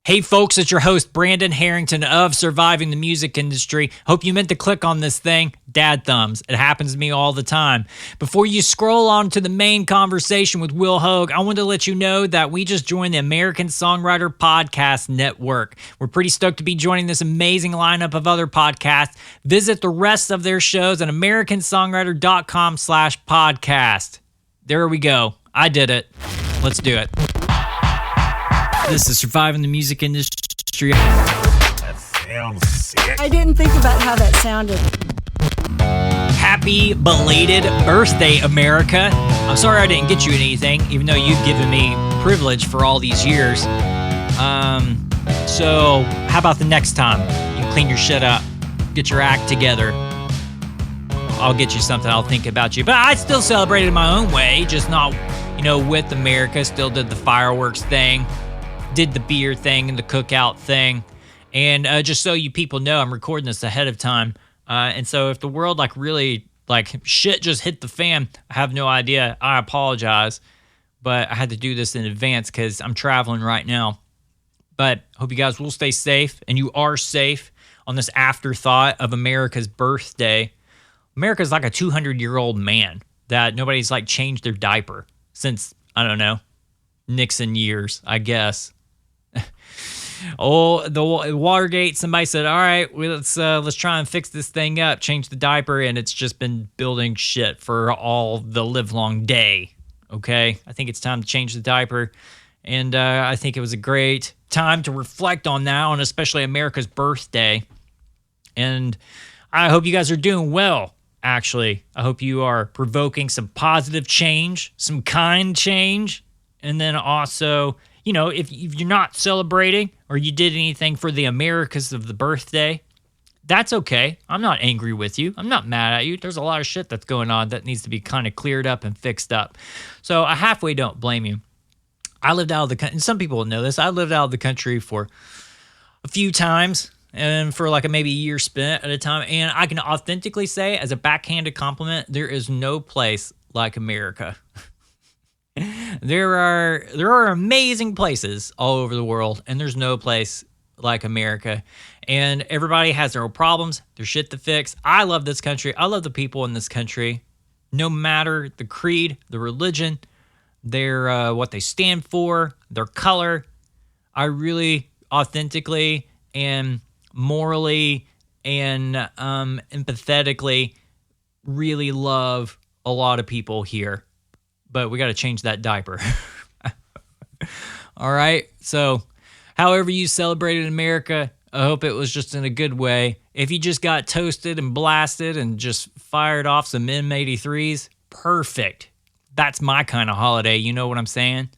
Hey folks, it's your host Brandon Harrington of Surviving the Music Industry. Hope you meant to click on this thing. Dad thumbs. It happens to me all the time. Before you scroll on to the main conversation with Will Hoge, I wanted to let you know that we just joined the American Songwriter Podcast Network. We're pretty stoked to be joining this amazing lineup of other podcasts. Visit the rest of their shows at americansongwriter.com/podcast. There we go. I did it. Let's do it. This is Surviving the Music Industry. That sounds sick. I didn't think about how that sounded. Happy belated birthday, America. I'm sorry I didn't get you anything, even though you've given me privilege for all these years. So how about the next time? You clean your shit up, get your act together. I'll get you something, I'll think about you. But I still celebrated my own way, just not, with America. Still did the fireworks thing. Did the beer thing and the cookout thing. And just so you people know, I'm recording this ahead of time. And so if the world really shit just hit the fan, I have no idea. I apologize. But I had to do this in advance because I'm traveling right now. But hope you guys will stay safe, and you are safe on this afterthought of America's birthday. America's like a 200-year-old man that nobody's changed their diaper since, I don't know, Nixon years, I guess. Oh, the Watergate, somebody said, all right, let's try and fix this thing up, change the diaper, and it's just been building shit for all the livelong day, okay? I think it's time to change the diaper, and I think it was a great time to reflect on now, and especially America's birthday, and I hope you guys are doing well, actually. I hope you are provoking some positive change, some kind change, and then also, if you're not celebrating or you did anything for the Americas of the birthday, that's okay. I'm not angry with you. I'm not mad at you. There's a lot of shit that's going on that needs to be kind of cleared up and fixed up. So I halfway don't blame you. I lived out of the country, and some people will know this. I lived out of the country for a few times and for maybe a year spent at a time. And I can authentically say, as a backhanded compliment, there is no place like America. There are amazing places all over the world, and there's no place like America. And everybody has their own problems, their shit to fix. I love this country. I love the people in this country, no matter the creed, the religion, their what they stand for, their color. I really authentically and morally and empathetically really love a lot of people here. But we got to change that diaper. All right. So however you celebrated America, I hope it was just in a good way. If you just got toasted and blasted and just fired off some M83s, perfect. That's my kind of holiday. You know what I'm saying?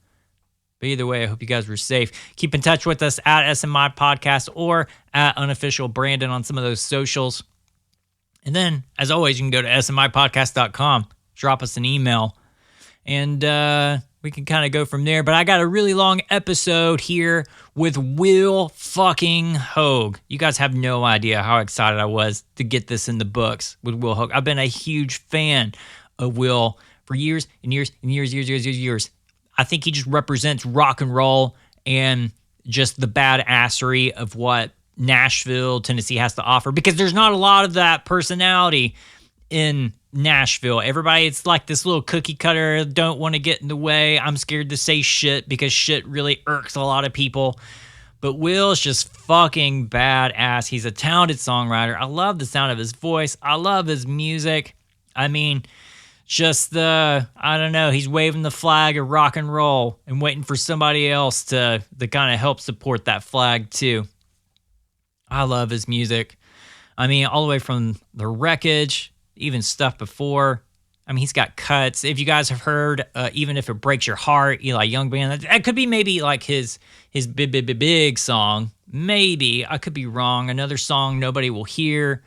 But either way, I hope you guys were safe. Keep in touch with us at SMI Podcast or at Unofficial Brandon on some of those socials. And then, as always, you can go to smipodcast.com, drop us an email. And we can kind of go from there. But I got a really long episode here with Will fucking Hoge. You guys have no idea how excited I was to get this in the books with Will Hoge. I've been a huge fan of Will for years and years and years. I think he just represents rock and roll and just the badassery of what Nashville, Tennessee has to offer. Because there's not a lot of that personality in Nashville. Everybody, it's like this little cookie cutter, don't want to get in the way. I'm scared to say shit because shit really irks a lot of people. But Will's just fucking badass. He's a talented songwriter. I love the sound of his voice. I love his music. I mean, just I don't know, he's waving the flag of rock and roll and waiting for somebody else to kind of help support that flag too. I love his music. I mean, all the way from The Wreckage, even stuff before. I mean, he's got cuts. If you guys have heard, Even If It Breaks Your Heart, Eli Young Band, that could be maybe his big song. Maybe. I could be wrong. Another song nobody will hear.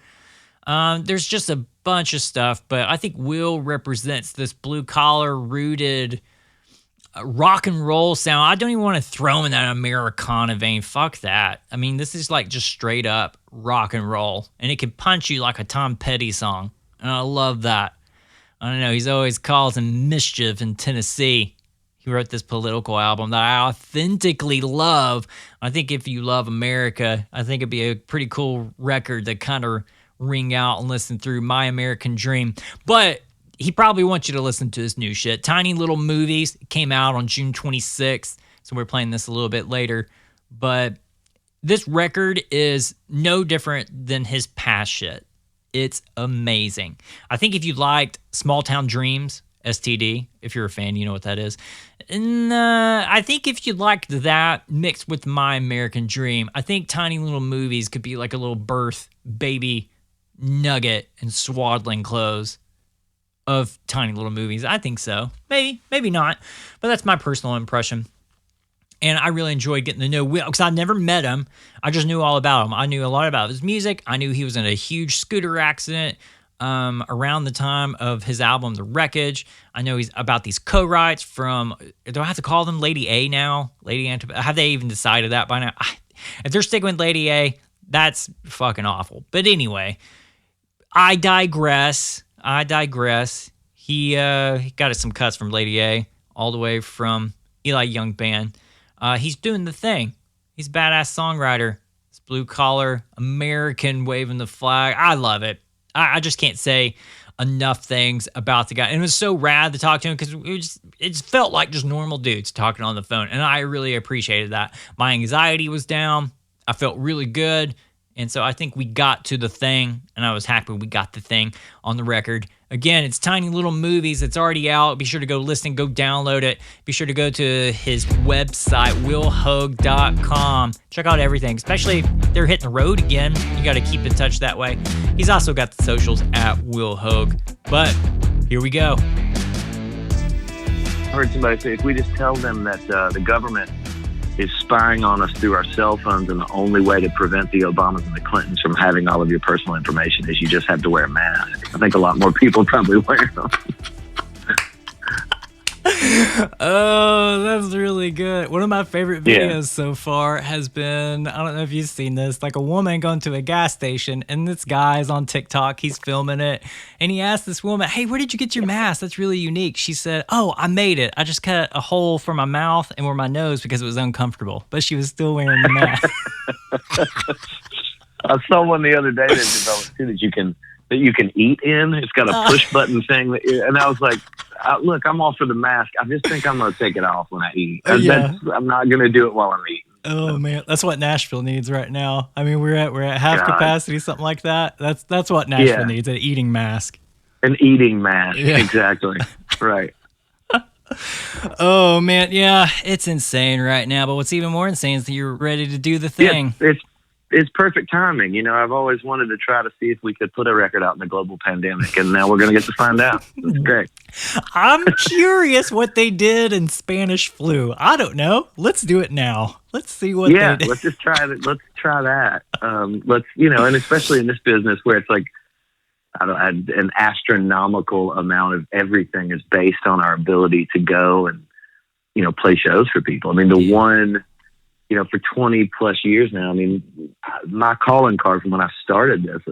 There's just a bunch of stuff, but I think Will represents this blue-collar rooted rock and roll sound. I don't even want to throw him in that Americana vein. Fuck that. I mean, this is just straight up rock and roll, and it can punch you like a Tom Petty song, and I love that. I don't know, he's always causing mischief in Tennessee. He wrote this political album that I authentically love. I think if you love America, I think it'd be a pretty cool record to kind of ring out and listen through. My American Dream. But he probably wants you to listen to his new shit. Tiny Little Movies came out on June 26th, so we're playing this a little bit later. But this record is no different than his past shit. It's amazing. I think if you liked Small Town Dreams, STD, if you're a fan, you know what that is. And I think if you liked that mixed with My American Dream, I think Tiny Little Movies could be like a little birth baby nugget in swaddling clothes of Tiny Little Movies. I think so. Maybe not. But that's my personal impression. And I really enjoyed getting to know Will because I never met him. I just knew all about him. I knew a lot about his music. I knew he was in a huge scooter accident around the time of his album, The Wreckage. I know he's about these co-writes from, do I have to call them Lady A now? Lady Antip? Have they even decided that by now? If they're sticking with Lady A, that's fucking awful. But anyway, I digress. He got us some cuts from Lady A all the way from Eli Young Band. He's doing the thing. He's a badass songwriter. It's blue collar, American waving the flag. I love it. I just can't say enough things about the guy. And it was so rad to talk to him because it felt like just normal dudes talking on the phone. And I really appreciated that. My anxiety was down. I felt really good. And so I think we got to the thing, and I was happy we got the thing on the record. Again, it's Tiny Little Movies. It's already out. Be sure to go listen, go download it. Be sure to go to his website, willhoge.com. Check out everything, especially if they're hitting the road again. You got to keep in touch that way. He's also got the socials at Will Hoge. But here we go. I heard somebody say, if we just tell them that the government is spying on us through our cell phones, and the only way to prevent the Obamas and the Clintons from having all of your personal information is you just have to wear a mask. I think a lot more people probably wear them. Oh, that's really good. One of my favorite videos so far has been, I don't know if you've seen this, like a woman going to a gas station, and this guy's on TikTok, he's filming it, and he asked this woman, hey, where did you get your mask? That's really unique. She said, oh, I made it. I just cut a hole for my mouth and where my nose because it was uncomfortable, but she was still wearing the mask. I saw one the other day that developed too that you can eat in. It's got a push button thing, and I was like, look, I'm all for the mask. I just think I'm going to take it off when I eat. I'm not going to do it while I'm eating. Oh man, that's what Nashville needs right now. I mean, we're at half capacity, something like that. That's what Nashville needs, an eating mask. An eating mask, exactly. Right. Oh man, yeah, it's insane right now. But what's even more insane is that you're ready to do the thing. Yeah, it's perfect timing. You know, I've always wanted to try to see if we could put a record out in the global pandemic, and now we're going to get to find out. It's great. I'm curious what they did in Spanish flu. I don't know. Let's do it now. Let's see what they did. Let's just try it. Let's try that. And especially in this business where it's like, an astronomical amount of everything is based on our ability to go and, play shows for people. I mean, the one, for 20 plus years now, I mean, my calling card from when I started this,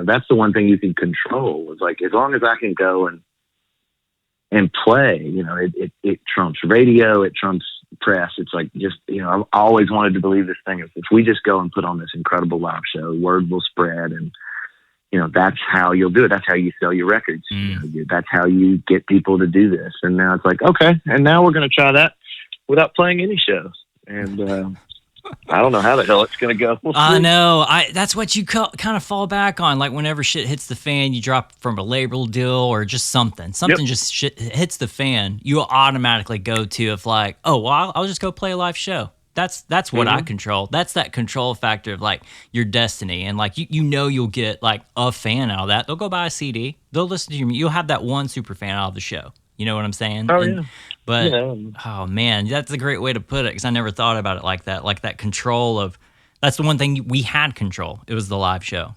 that's the one thing you can control. It's like, as long as I can go and play, it trumps radio, it trumps press. It's like, just, I've always wanted to believe this thing is, if we just go and put on this incredible live show, word will spread, and that's how you'll do it. That's how you sell your records. That's how you get people to do this. And now it's like, okay, and now we're going to try that without playing any shows. And I don't know how the hell it's going to go. I know. That's what you kind of fall back on. Like whenever shit hits the fan, you drop from a label deal or just something. Something just hits the fan. You will automatically go to if like, oh, well, I'll just go play a live show. That's what I control. That's that control factor of like your destiny. And like, you'll get like a fan out of that. They'll go buy a CD. They'll listen to you. You'll have that one super fan out of the show. You know what I'm saying? Oh, yeah. But, oh man, that's a great way to put it, because I never thought about it like that control of, that's the one thing we had control. It was the live show.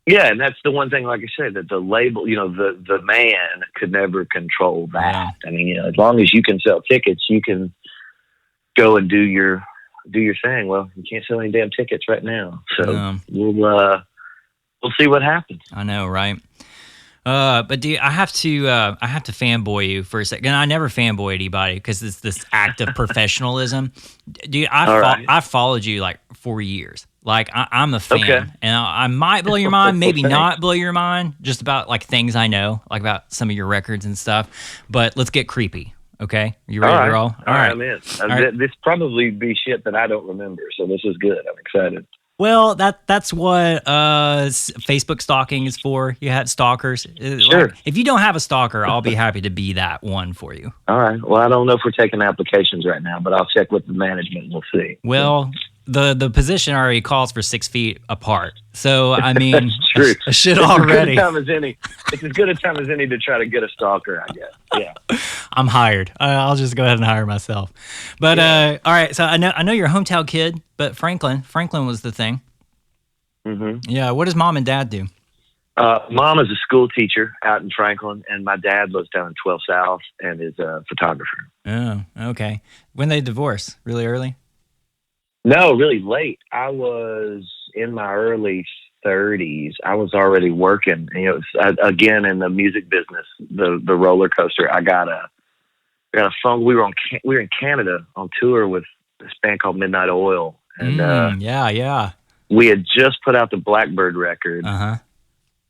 Yeah, and that's the one thing, like I said, that the label, the man could never control that. Yeah. I mean, as long as you can sell tickets, you can go and do your thing. Well, you can't sell any damn tickets right now, so we'll see what happens. I know, right? But I have to fanboy you for a second. I never fanboy anybody because it's this act of professionalism. Dude, I followed you like for years. Like I'm a fan, and I might blow your mind, maybe not blow your mind, just about like things I know, like about some of your records and stuff. But let's get creepy, okay? You ready to roll? All right, I'm in. This probably be shit that I don't remember, so this is good. I'm excited. Well, that's what Facebook stalking is for. You have stalkers. Sure. Like, if you don't have a stalker, I'll be happy to be that one for you. All right. Well, I don't know if we're taking applications right now, but I'll check with the management and we'll see. Well, the position already calls for 6 feet apart. So, I mean, true. Shit already. It's as good a time as any to try to get a stalker, I guess. Yeah. I'm hired. I'll just go ahead and hire myself. But all right, so I know you're a hometown kid, but Franklin was the thing. Mm-hmm. Yeah. What does mom and dad do? Mom is a school teacher out in Franklin, and my dad lives down in 12 South and is a photographer. Oh, okay. When they divorce? Really early? No, really late. I was in my early 30s. I was already working. You know, again in the music business, the roller coaster. I got a phone. We were in Canada on tour with this band called Midnight Oil, and yeah. We had just put out the Blackbird record,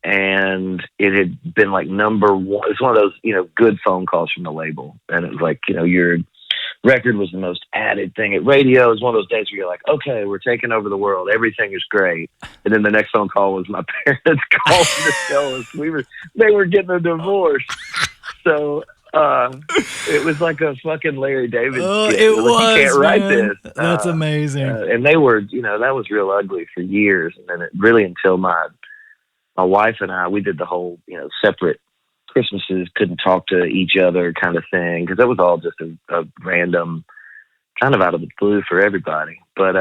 and it had been like number one. It's one of those good phone calls from the label, and it was like your record was the most added thing at radio. It was one of those days where you're like, okay, we're taking over the world. Everything is great. And then the next phone call was my parents calling to tell us they were getting a divorce. So it was like a fucking Larry David skit. It was, you can't write this. That's amazing. And they were, that was real ugly for years. And then it really until my wife and I, we did the whole, separate Christmases, couldn't talk to each other kind of thing, because that was all just a random kind of out of the blue for everybody. But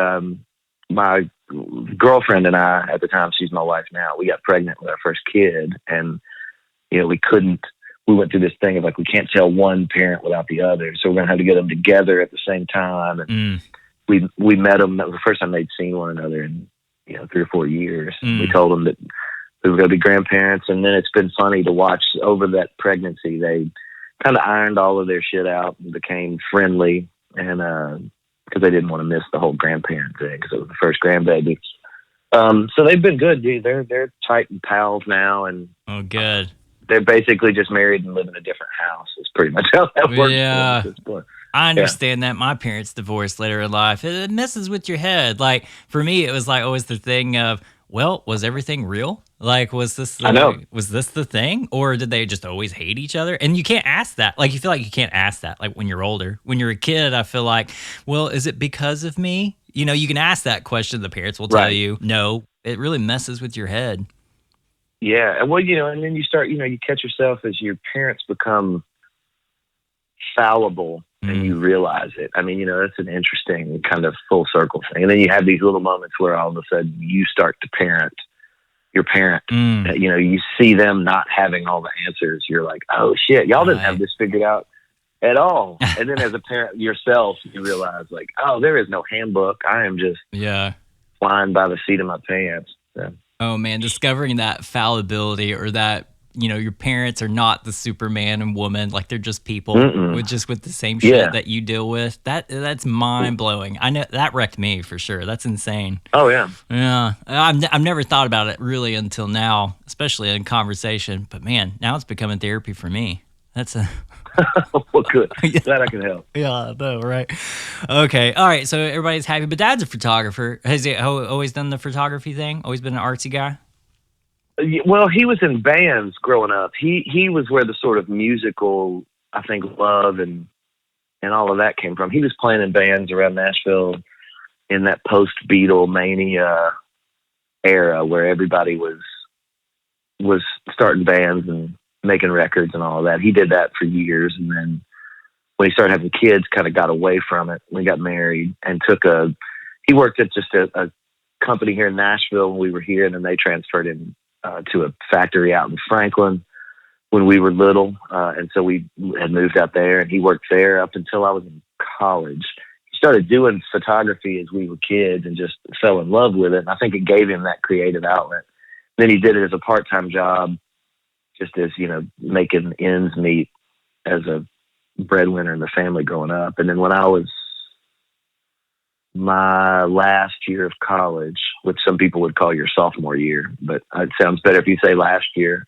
my girlfriend and I, at the time, she's my wife now, we got pregnant with our first kid, and we went through this thing of like, we can't tell one parent without the other, so we're gonna have to get them together at the same time. And we met them. That was the first time they'd seen one another in 3 or 4 years. We told them that we were going to be grandparents, and then it's been funny to watch over that pregnancy. They kind of ironed all of their shit out and became friendly, and because they didn't want to miss the whole grandparent thing, because it was the first grandbaby. So they've been good, dude. They're tight and pals now, and good. They're basically just married and live in a different house. It's pretty much how that works. Yeah. At this point. I understand that. My parents divorced later in life. It messes with your head. Like, for me, it was like always the thing of, well, was everything real? Like, was this the thing? Or did they just always hate each other? And you can't ask that. Like, you feel like you can't ask that, like, when you're older. When you're a kid, I feel like, well, is it because of me? You can ask that question. The parents will tell you, no. It really messes with your head. Yeah. Well, and then you start, you catch yourself as your parents become fallible and you realize it. I mean, that's an interesting kind of full circle thing. And then you have these little moments where all of a sudden you start to parent your parent. You see them not having all the answers. You're like, oh shit, y'all didn't have this figured out at all. And then as a parent yourself, you realize like, oh, there is no handbook. I am just flying by the seat of my pants. So. Oh man, discovering that fallibility, or that your parents are not the Superman and woman, like they're just people with the same shit that you deal with. That's mind blowing. I know that wrecked me for sure. That's insane. Oh yeah. Yeah. I've never thought about it really until now, especially in conversation. But man, now it's becoming therapy for me. That's a well, good. Glad I can help. Yeah, I know, right? Okay. All right. So everybody's happy, but Dad's a photographer. Has he always done the photography thing? Always been an artsy guy? Well, he was in bands growing up. He was where the sort of musical, I think, love and all of that came from. He was playing in bands around Nashville in that post-Beatle mania era where everybody was starting bands and making records and all of that. He did that for years, and then when he started having kids, kind of got away from it. We got married and he worked at just a company here in Nashville when we were here, and then they transferred him to a factory out in Franklin when we were little. And so we had moved out there, and he worked there up until I was in college. He started doing photography as we were kids and just fell in love with it. And I think it gave him that creative outlet. Then he did it as a part-time job just as, making ends meet as a breadwinner in the family growing up. And then when I was my last year of college, which some people would call your sophomore year, but it sounds better if you say last year.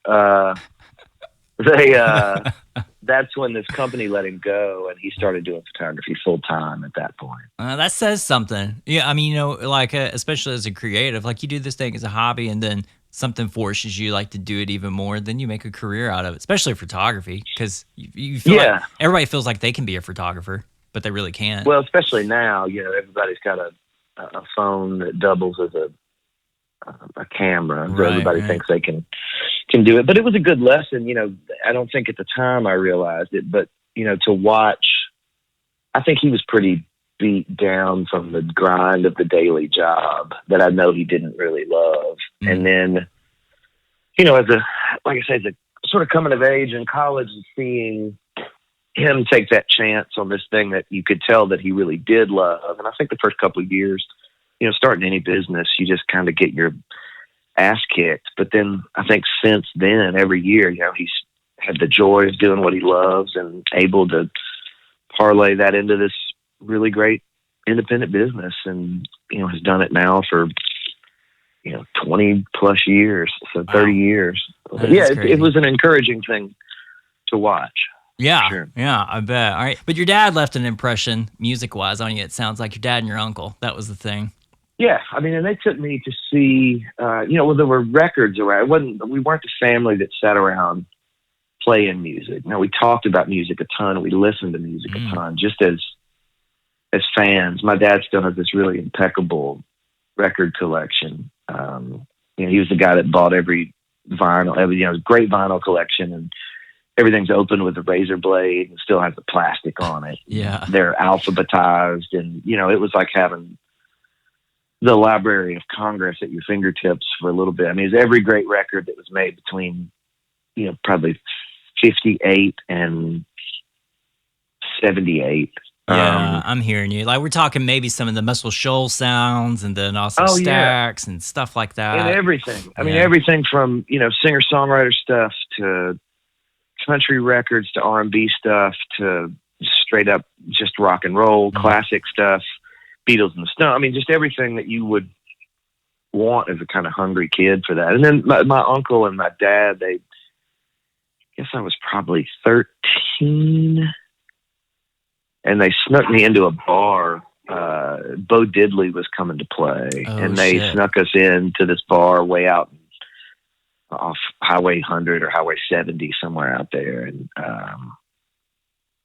That's when this company let him go, and he started doing photography full time at that point. That says something. Yeah, I mean, especially as a creative, like you do this thing as a hobby, and then something forces you like to do it even more. Then you make a career out of it, especially photography, because you feel like everybody feels like they can be a photographer, but they really can't. Well, especially now, everybody's got a phone that doubles as a camera, so everybody thinks they can do it. But it was a good lesson. I don't think at the time I realized it, but to watch, I think he was pretty beat down from the grind of the daily job that I know he didn't really love. And then, as a sort of coming of age in college and seeing him take that chance on this thing that you could tell that he really did love. And I think the first couple of years, starting any business, you just kind of get your ass kicked. But then I think since then, every year, he's had the joy of doing what he loves and able to parlay that into this really great independent business, and, has done it now for, 20 plus years. So 30 years. Yeah, it was an encouraging thing to watch. Yeah. Sure. Yeah, I bet. All right. But your dad left an impression music wise on you. It sounds like your dad and your uncle. That was the thing. Yeah, I mean, and they took me to see, there were records around. We weren't the family that sat around playing music. We talked about music a ton. We listened to music a ton, just as fans. My dad still has this really impeccable record collection. He was the guy that bought every vinyl, great vinyl collection, and everything's open with a razor blade and still has the plastic on it. Yeah, they're alphabetized, and it was like having the Library of Congress at your fingertips for a little bit. I mean, it's every great record that was made between, probably 58 and 78. Yeah, I'm hearing you. Like, we're talking maybe some of the Muscle Shoals sounds, and then also Stax and stuff like that. And everything. I mean, everything from, singer-songwriter stuff to country records to R&B stuff to straight up just rock and roll, classic stuff. Beatles and the Stones. I mean, just everything that you would want as a kind of hungry kid for that. And then my uncle and my dad, I guess I was probably 13, and they snuck me into a bar. Bo Diddley was coming to play, and they snuck us into this bar way out off Highway 100 or Highway 70, somewhere out there. And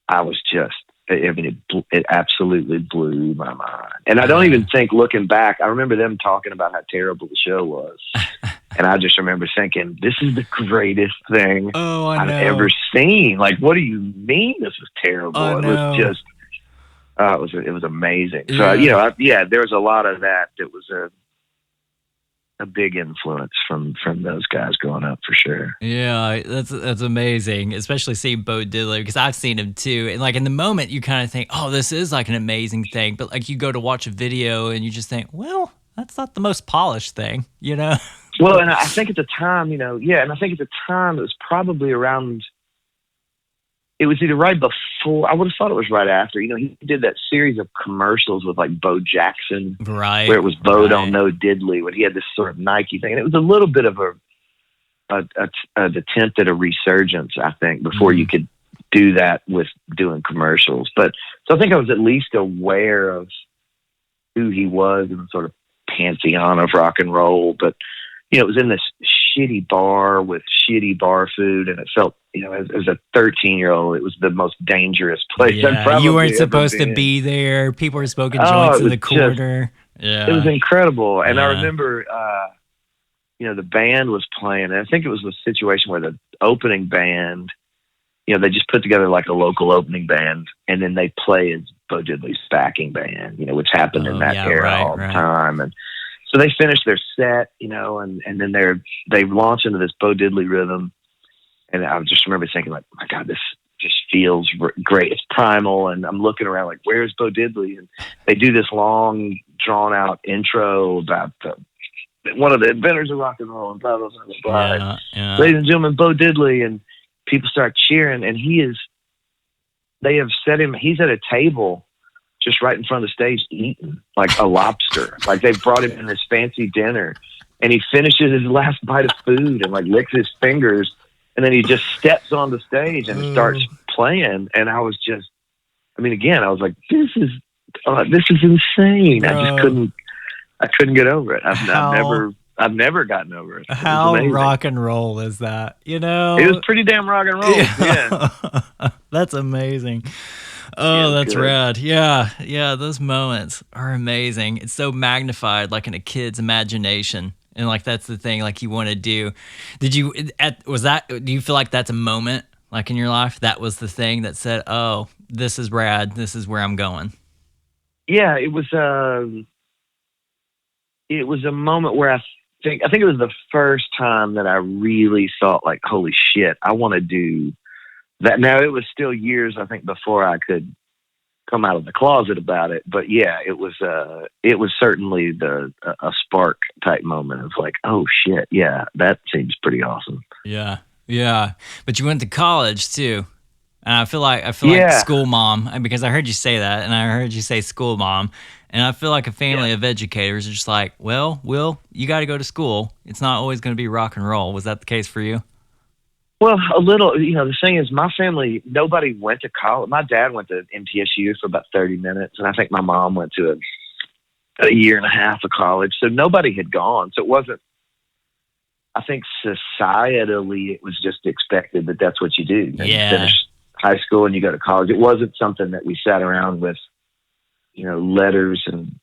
I was just, it absolutely blew my mind. And I don't even think, looking back, I remember them talking about how terrible the show was. And I just remember thinking, this is the greatest thing I've ever seen. Like, what do you mean this was terrible? It was just, it was amazing. So, there was a lot of that was a big influence from those guys growing up, for sure. Yeah, that's amazing, especially seeing Bo Diddley, because I've seen him too. And like in the moment, you kind of think, oh, this is like an amazing thing. But like you go to watch a video and you just think, well, that's not the most polished thing, Well, and I think at the time, and I think at the time it was probably around, it was either right before, I would have thought it was right after. He did that series of commercials with like Bo Jackson, right? Where it was Bo Don't Know Diddley, when he had this sort of Nike thing, and it was a little bit of an attempt at a resurgence, I think, before you could do that with doing commercials. But so I think I was at least aware of who he was in the sort of pantheon of rock and roll. But it was in this shitty bar with shitty bar food, and it felt, as a 13-year-old, it was the most dangerous place I'd probably you weren't supposed ever to been. be there. People were smoking joints in the corner. It was incredible. And I remember, the band was playing, and I think it was a situation where the opening band, they just put together like a local opening band, and then they play as Bo Diddley's backing band, which happened in that era all the time. And so they finished their set, and then they launch into this Bo Diddley rhythm. And I just remember thinking, like, my God, this just feels great. It's primal. And I'm looking around like, where's Bo Diddley? And they do this long, drawn out intro about the one of the inventors of rock and roll, and blah, blah, blah, blah. Yeah, yeah. Ladies and gentlemen, Bo Diddley, and people start cheering, and they have set him, he's at a table just right in front of the stage eating like a lobster. Like they've brought him in this fancy dinner, and he finishes his last bite of food and like licks his fingers, and then he just steps on the stage and starts playing. And I was just, I mean, again, I was like, this is insane. I couldn't get over it. I've never gotten over it. How rock and roll is that? You know, it was pretty damn rock and roll. Yeah. That's amazing. Oh, that's good. Rad. Yeah. Yeah. Those moments are amazing. It's so magnified, like in a kid's imagination. And like, that's the thing, like you want to do. Do you feel like that's a moment like in your life? That was the thing that said, oh, this is rad. This is where I'm going. Yeah. It was a moment where I think it was the first time that I really thought like, holy shit, I want to do that. Now it was still years, I think, before I could come out of the closet about it. But yeah, it was certainly a spark type moment of like, oh shit, yeah, that seems pretty awesome. Yeah. Yeah. But you went to college too. And I feel like school mom, because I heard you say that, and I heard you say school mom, and I feel like a family of educators are just like, well, Will, you got to go to school. It's not always going to be rock and roll. Was that the case for you? Well, a little. The thing is, my family, nobody went to college. My dad went to MTSU for about 30 minutes, and I think my mom went to a year and a half of college. So nobody had gone. So it wasn't, I think societally, it was just expected that that's what you do. You finish high school and you go to college. It wasn't something that we sat around with, letters and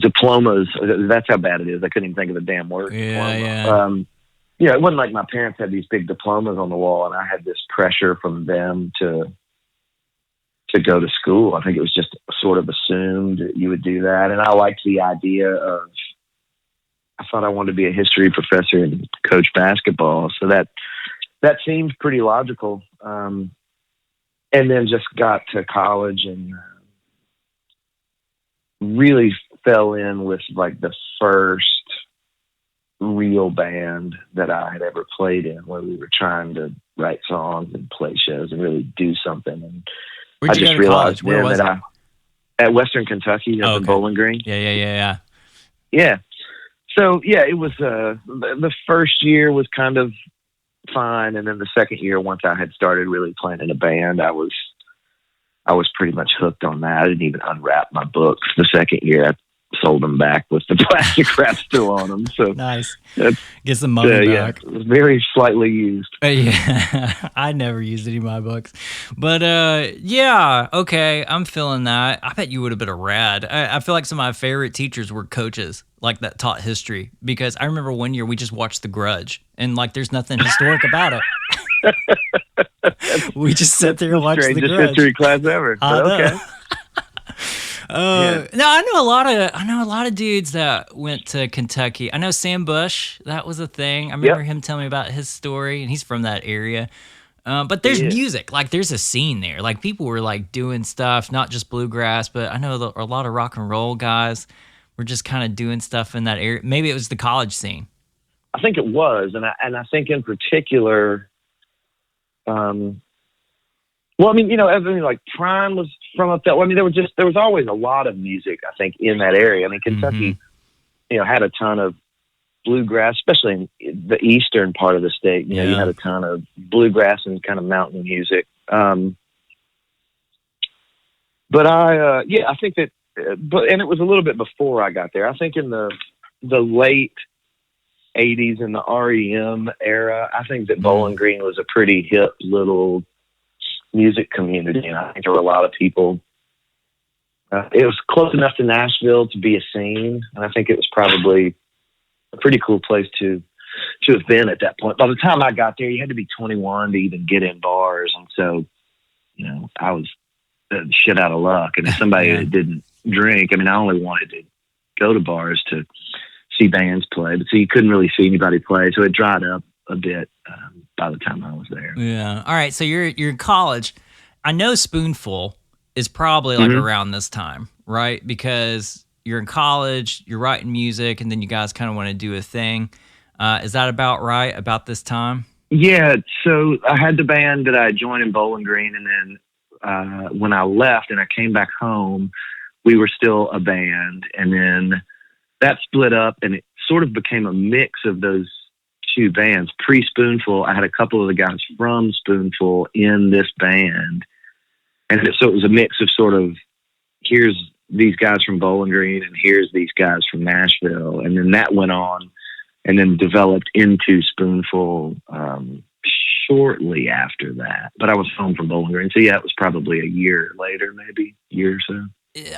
diplomas. That's how bad it is. I couldn't even think of the damn word. It wasn't like my parents had these big diplomas on the wall, and I had this pressure from them to go to school. I think it was just sort of assumed that you would do that, and I liked the idea of. I thought I wanted to be a history professor and coach basketball, so that seemed pretty logical. And then just got to college and really fell in with like the first real band that I had ever played in, where we were trying to write songs and play shows and really do something. And I just realized then that at Western Kentucky, up in Bowling Green. Yeah. So it was the first year was kind of fine, and then the second year, once I had started really playing in a band, I was pretty much hooked on that. I didn't even unwrap my books. The second year, I sold them back with the plastic wrap still on them. So nice. Get some money back. It was very slightly used. Yeah, I never used any of my books, but okay, I'm feeling that. I bet you would have been a rad. I feel like some of my favorite teachers were coaches like that taught history, because I remember one year we just watched The Grudge, and like there's nothing historic about it. We just sat there and watched The Grudge. Strangest history class ever. Okay. No, I know a lot of dudes that went to Kentucky. I know Sam Bush, that was a thing. I remember him telling me about his story, and he's from that area. But there's music, like there's a scene there. Like people were like doing stuff, not just bluegrass, but I know a lot of rock and roll guys were just kind of doing stuff in that area. Maybe it was the college scene. I think it was, and I think in particular, everything like Prime was from up that way. I mean, there was always a lot of music, I think, in that area. I mean, Kentucky, had a ton of bluegrass, especially in the eastern part of the state. You had a ton of bluegrass and kind of mountain music. But I think that, and it was a little bit before I got there. I think in the late 80s in the REM era, I think that Bowling Green was a pretty hip little music community, and I think there were a lot of people. It was close enough to Nashville to be a scene, and I think it was probably a pretty cool place to have been at that point. By the time I got there, you had to be 21 to even get in bars, and so I was shit out of luck. And if somebody that didn't drink, I mean, I only wanted to go to bars to see bands play, but so you couldn't really see anybody play, so it dried up a bit by the time I was there. Yeah. All right. So you're in college. I know Spoonful is probably like around this time, right? Because you're in college, you're writing music, and then you guys kind of want to do a thing. Is that about right, about this time? Yeah, so I had the band that I joined in Bowling Green, and then when I left and I came back home, we were still a band, and then that split up, and it sort of became a mix of those two bands. Pre-Spoonful, I had a couple of the guys from Spoonful in this band, and so it was a mix of sort of, here's these guys from Bowling Green, and here's these guys from Nashville, and then that went on and then developed into Spoonful shortly after that. But I was home from Bowling Green, so yeah, it was probably a year later, maybe a year or so.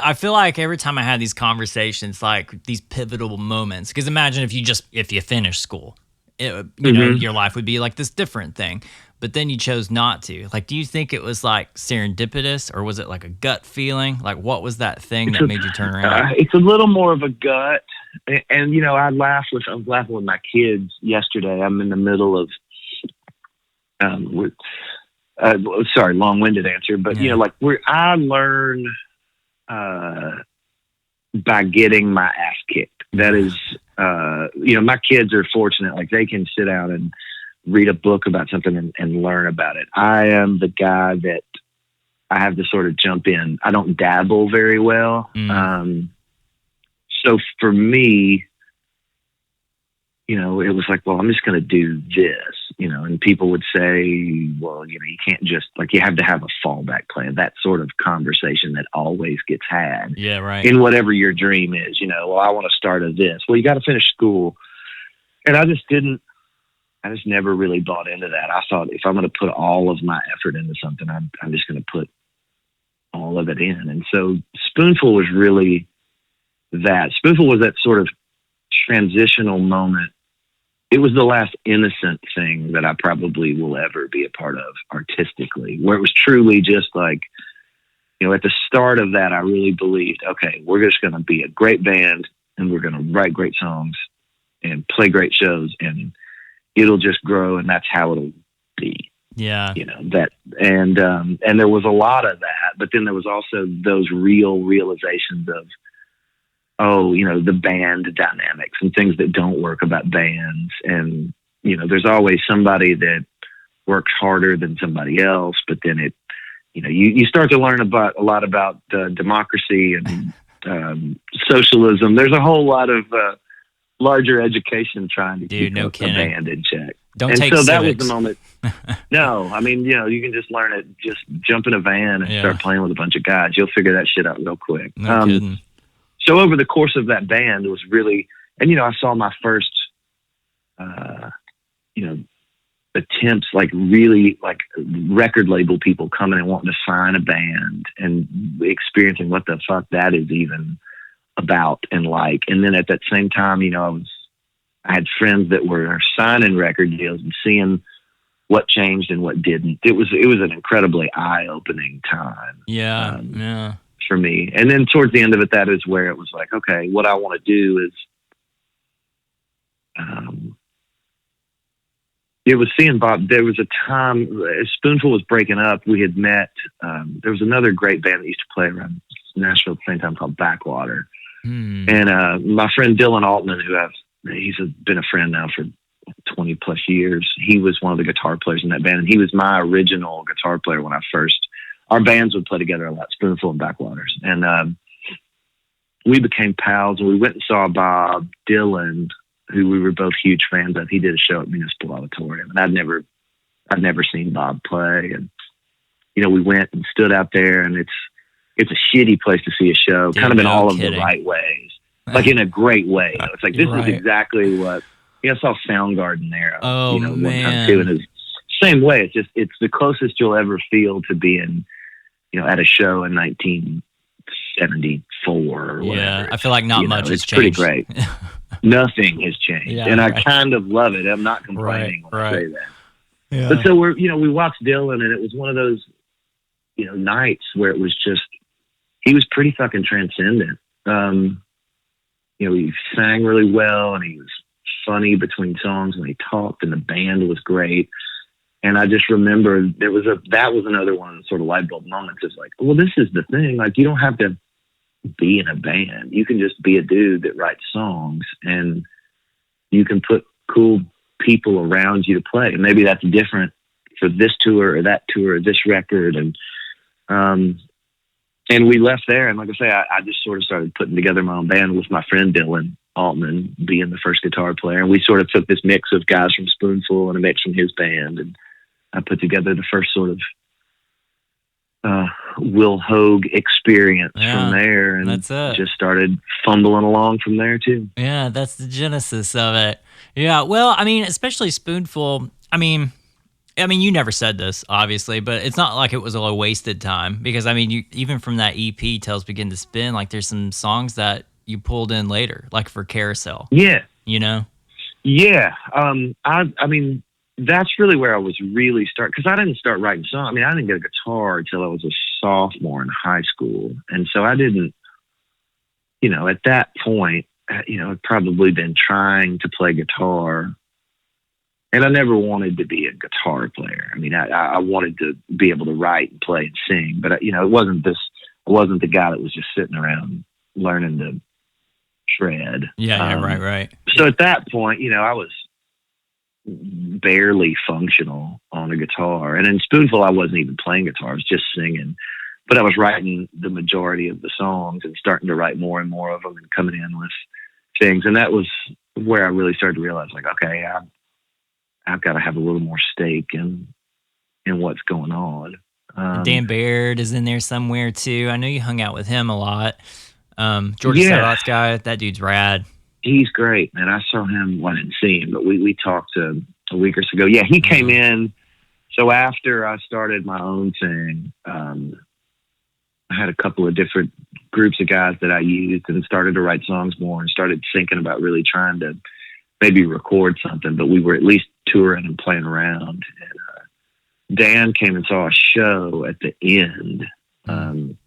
I feel like every time I had these conversations, like these pivotal moments, because imagine if you finished school, you know, your life would be like this different thing, but then you chose not to. Like, do you think it was like serendipitous, or was it like a gut feeling? Like, what was that thing that made you turn around? It's a little more of a was laughing with my kids yesterday. I'm in the middle of, sorry, long-winded answer, but you know, like I learn by getting my ass kicked. That is, you know, my kids are fortunate. Like, they can sit down and read a book about something and learn about it. I am the guy that I have to sort of jump in. I don't dabble very well. So for me, you know, it was like, well, I'm just going to do this, you know, and people would say, well, you know, you can't just, like, you have to have a fallback plan. That sort of conversation that always gets had. Yeah, right. In whatever your dream is, you know, well, I want to start a this. Well, you got to finish school. And I just never really bought into that. I thought, if I'm going to put all of my effort into something, I'm just going to put all of it in. And so Spoonful was really that. Spoonful was that sort of transitional moment. It was the last innocent thing that I probably will ever be a part of artistically, where it was truly just like, you know, at the start of that, I really believed, okay, we're just going to be a great band, and we're going to write great songs and play great shows, and it'll just grow, and that's how it'll be. Yeah. You know, that, and there was a lot of that, but then there was also those realizations of, oh, you know, the band dynamics and things that don't work about bands. And, you know, there's always somebody that works harder than somebody else, but then it, you know, you start to learn a lot about democracy and socialism. There's a whole lot of larger education trying to keep a band in check. Don't take civics. That was the moment. No, I mean, you know, you can just learn it. Just jump in a van and start playing with a bunch of guys. You'll figure that shit out real quick. No kidding. So over the course of that band, it was really, and, you know, I saw my first, you know, attempts, like really like record label people coming and wanting to sign a band and experiencing what the fuck that is even about and like. And then at that same time, you know, I had friends that were signing record deals and seeing what changed and what didn't. It was an incredibly eye-opening time. Yeah. For me. And then towards the end of it, that is where it was like, okay, what I want to do is, it was seeing Bob. There was a time as Spoonful was breaking up, we had met, there was another great band that used to play around Nashville at the same time called Backwater. And my friend Dylan Altman, he's been a friend now for 20 plus years. He was one of the guitar players in that band, and he was my original guitar player when our bands would play together a lot, Spoonful and Backwaters. And we became pals, and we went and saw Bob Dylan, who we were both huge fans of. He did a show at Municipal Auditorium, and I'd never seen Bob play. And, you know, we went and stood out there, and it's a shitty place to see a show, kind of in all of the right ways, like in a great way. You know, it's like, this is exactly what, you know, I saw Soundgarden there, you know, one time too, and it's same way. It's the closest you'll ever feel to being, you know, at a show in 1974 or whatever. Yeah, I feel like not much has changed. It's pretty great. Nothing has changed. And I kind of love it. I'm not complaining when I say that. Yeah. But so we watched Dylan, and it was one of those, you know, nights where it was just, he was pretty fucking transcendent. You know, he sang really well, and he was funny between songs when he talked, and the band was great. And I just remember that was another one of the sort of light bulb moments. It's like, well, this is the thing. Like, you don't have to be in a band. You can just be a dude that writes songs, and you can put cool people around you to play. And maybe that's different for this tour or that tour or this record. And we left there. And like I say, I just sort of started putting together my own band with my friend Dylan Altman being the first guitar player. And we sort of took this mix of guys from Spoonful and a mix from his band. And I put together the first sort of Will Hoge experience from there, and just started fumbling along from there too. Yeah, that's the genesis of it. Yeah, well, I mean, especially Spoonful. I mean, you never said this, obviously, but it's not like it was a wasted time, because I mean, you even from that EP, Tails Begin to Spin, like there's some songs that you pulled in later, like for Carousel. Yeah, you know. Yeah, I mean, that's really where I was really starting, because I didn't start writing songs. I mean, I didn't get a guitar until I was a sophomore in high school. And so I didn't, at that point, I'd probably been trying to play guitar, and I never wanted to be a guitar player. I mean, I wanted to be able to write and play and sing, but I wasn't the guy that was just sitting around learning to shred. Yeah, right. So at that point, I was barely functional on a guitar. And in Spoonful, I wasn't even playing guitar. I was just singing. But I was writing the majority of the songs and starting to write more and more of them and coming in with things. And that was where I really started to realize, like, okay, I've got to have a little more stake in what's going on. Dan Baird is in there somewhere too. I know you hung out with him a lot. Georgia Satellite's guy, that dude's rad. He's great, man. I saw him. Well, I didn't see him, but we talked a week or so ago. Yeah, he came in. So after I started my own thing, I had a couple of different groups of guys that I used, and started to write songs more, and started thinking about really trying to maybe record something. But we were at least touring and playing around. And Dan came and saw a show at the end, and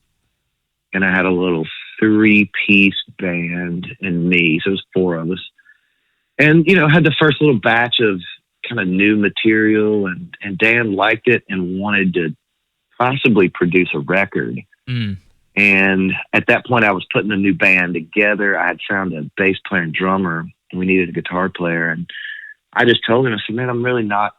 I had a little 3-piece band and me. So it was 4 of us. And, had the first little batch of kind of new material, and Dan liked it and wanted to possibly produce a record. And at that point I was putting a new band together. I had found a bass player and drummer, and we needed a guitar player. And I just told him, I said, man, I'm really not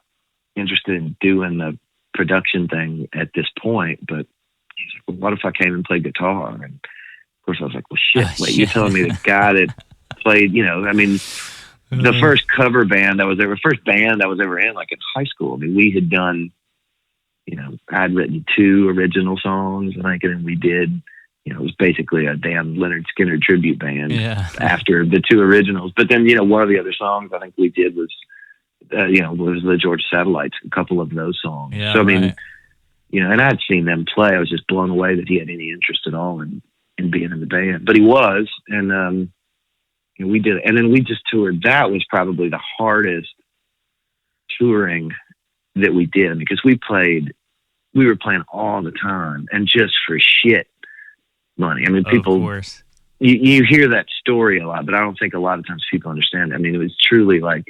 interested in doing the production thing at this point. But he's like, well, what if I came and played guitar? And of course I was like, well, shit, you're telling me the guy that played, the first cover band first band I was ever in, like in high school. I mean, we had done, I'd written 2 original songs, I think, and then we did, it was basically a damn Leonard Skinner tribute band after the 2 originals. But then, one of the other songs I think we did was, was the Georgia Satellites, a couple of those songs. Yeah, so, I mean, and I'd seen them play. I was just blown away that he had any interest at all in being in the band. But he was, and we did it. And then we just toured. That was probably the hardest touring that we did, because we were playing all the time, and just for shit money. I mean, people, of course. You hear that story a lot, but I don't think a lot of times people understand it. I mean, it was truly like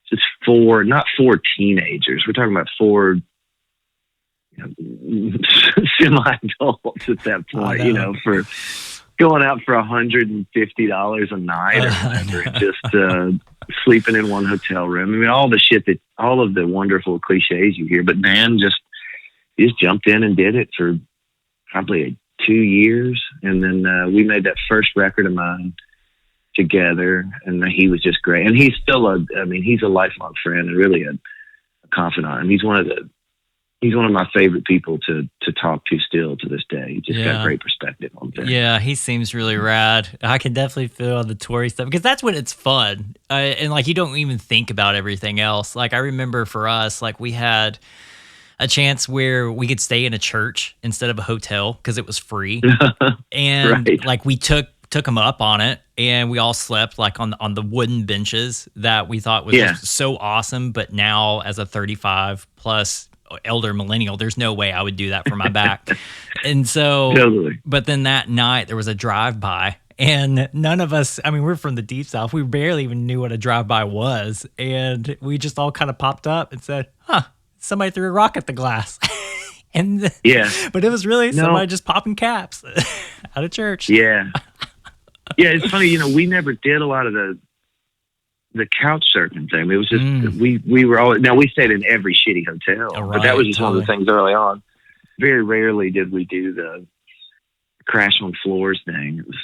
just not 4 teenagers. We're talking about 4 semi-adults at that point, for going out for $150 a night or whatever, and just sleeping in one hotel room. I mean, all of the wonderful cliches you hear, but man, just jumped in and did it for probably 2 years. And then we made that first record of mine together, and he was just great. And he's still he's a lifelong friend and really a confidant. And he's one of my favorite people to talk to still to this day. He just got great perspective on things. Yeah, he seems really rad. I can definitely feel the touring stuff, because that's when it's fun. And like, you don't even think about everything else. Like, I remember for us, like, we had a chance where we could stay in a church instead of a hotel because it was free. And like, we took him up on it, and we all slept like on the wooden benches that we thought was just so awesome. But now, as a 35 plus elder millennial, there's no way I would do that for my back. And so, but then that night there was a drive-by, and none of us, I mean, we're from the deep South. We barely even knew what a drive-by was. And we just all kind of popped up and said, somebody threw a rock at the glass. Yeah. But it was really No. somebody just popping caps out of church. Yeah. Yeah, it's funny, we never did a lot of the couch surfing thing. It was just we were always, now we stayed in every shitty hotel, but that was just one of the things early on. Very rarely did we do the crash on floors thing. It was,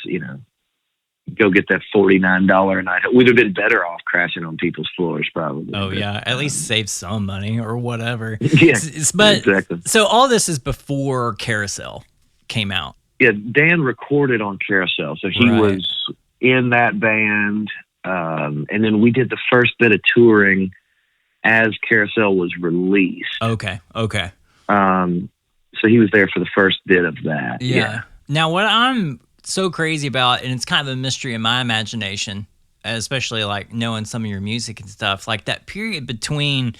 go get that $49 a night. We'd have been better off crashing on people's floors probably. Oh, yeah. At least save some money or whatever. Yeah, but exactly. So all this is before Carousel came out. Yeah, Dan recorded on Carousel, so he was in that band, and then we did the first bit of touring as Carousel was released. Okay. So he was there for the first bit of that. Yeah. Now, what I'm so crazy about, and it's kind of a mystery in my imagination, especially like knowing some of your music and stuff, like that period between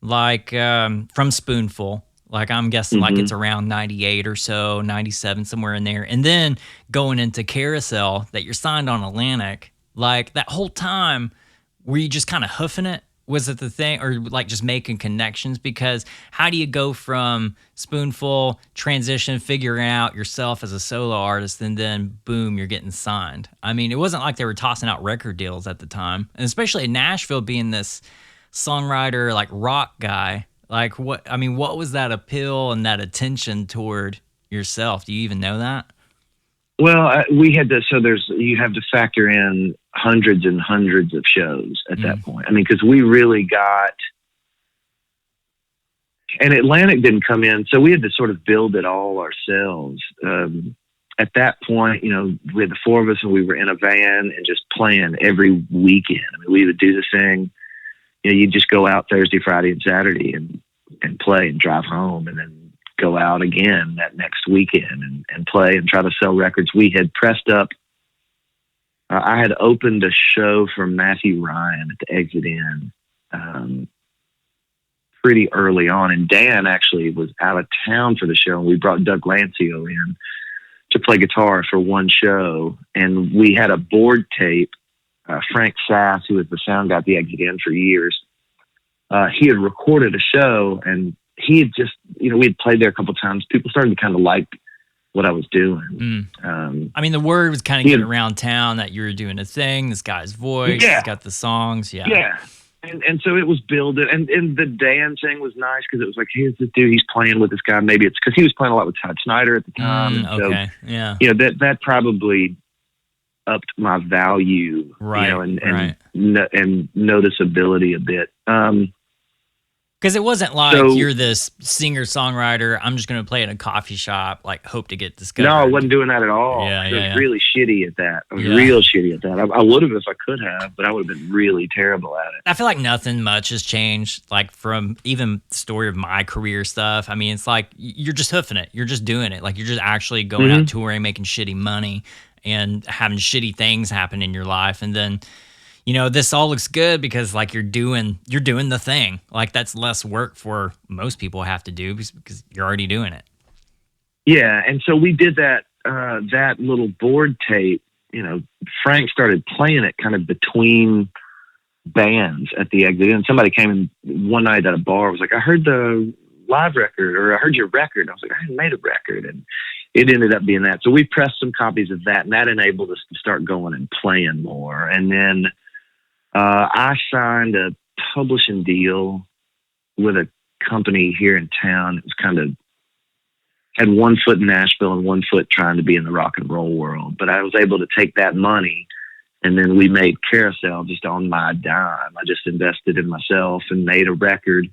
like from Spoonful, like I'm guessing like it's around 98 or so, 97, somewhere in there. And then going into Carousel, that you're signed on Atlantic, like that whole time, were you just kind of hoofing it? Was it the thing, or like just making connections? Because how do you go from Spoonful, transition, figuring out yourself as a solo artist, and then boom, you're getting signed? I mean, it wasn't like they were tossing out record deals at the time. And especially in Nashville, being this songwriter, like rock guy, like what was that appeal and that attention toward yourself? Do you even know that? Well, we had to, you have to factor in hundreds and hundreds of shows at that point. I mean, because we really got, and Atlantic didn't come in, so we had to sort of build it all ourselves. At that point, we had the four of us, and we were in a van and just playing every weekend. I mean, we would do this thing, you'd just go out Thursday, Friday, and Saturday and play and drive home, and then go out again that next weekend and play and try to sell records. We had pressed up. I had opened a show for Matthew Ryan at the Exit Inn pretty early on, and Dan actually was out of town for the show, and we brought Doug Lancio in to play guitar for one show, and we had a board tape. Frank Sass, who was the sound guy at the Exit Inn for years, he had recorded a show, and he had just, we had played there a couple of times. People started to kind of like what I was doing. I mean, the word was kind of getting around town that you were doing a thing. This guy's voice, he's got the songs. Yeah. And so it was building, and the Dan thing was nice because it was like, here's this dude, he's playing with this guy. Maybe it's because he was playing a lot with Todd Snyder at the time. Okay. So, yeah. That probably upped my value, and noticeability a bit. Because it wasn't like you're this singer-songwriter, I'm just going to play in a coffee shop, like hope to get discovered. No, I wasn't doing that at all. I was really shitty at that. I was real shitty at that. I would have if I could have, but I would have been really terrible at it. I feel like nothing much has changed, like from even the story of my career stuff. I mean, it's like you're just hoofing it. You're just doing it. Like you're just actually going out touring, making shitty money, and having shitty things happen in your life. And then this all looks good because like you're doing the thing. Like that's less work for most people have to do because you're already doing it. Yeah. And so we did that little board tape, Frank started playing it kind of between bands at the Exit. And somebody came in one night at a bar, was like, I heard the live record, or I heard your record. I was like, I hadn't made a record. And it ended up being that. So we pressed some copies of that, and that enabled us to start going and playing more. And then I signed a publishing deal with a company here in town. It was kind of had one foot in Nashville and one foot trying to be in the rock and roll world. But I was able to take that money, and then we made Carousel just on my dime. I just invested in myself and made a record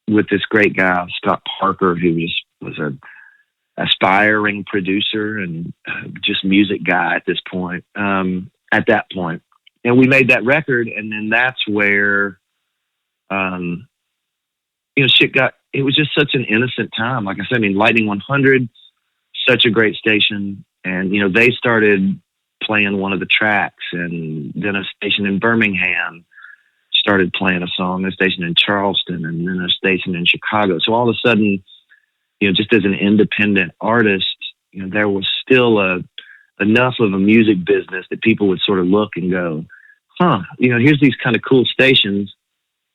with this great guy, Scott Parker, who was a aspiring producer and just music guy at this point. At that point, and we made that record, and then that's where, shit got. It was just such an innocent time. Like I said, I mean, Lightning 100, such a great station, and they started playing one of the tracks, and then a station in Birmingham started playing a song. A station in Charleston, and then a station in Chicago. So all of a sudden, just as an independent artist, there was still enough of a music business that people would sort of look and go, here's these kind of cool stations.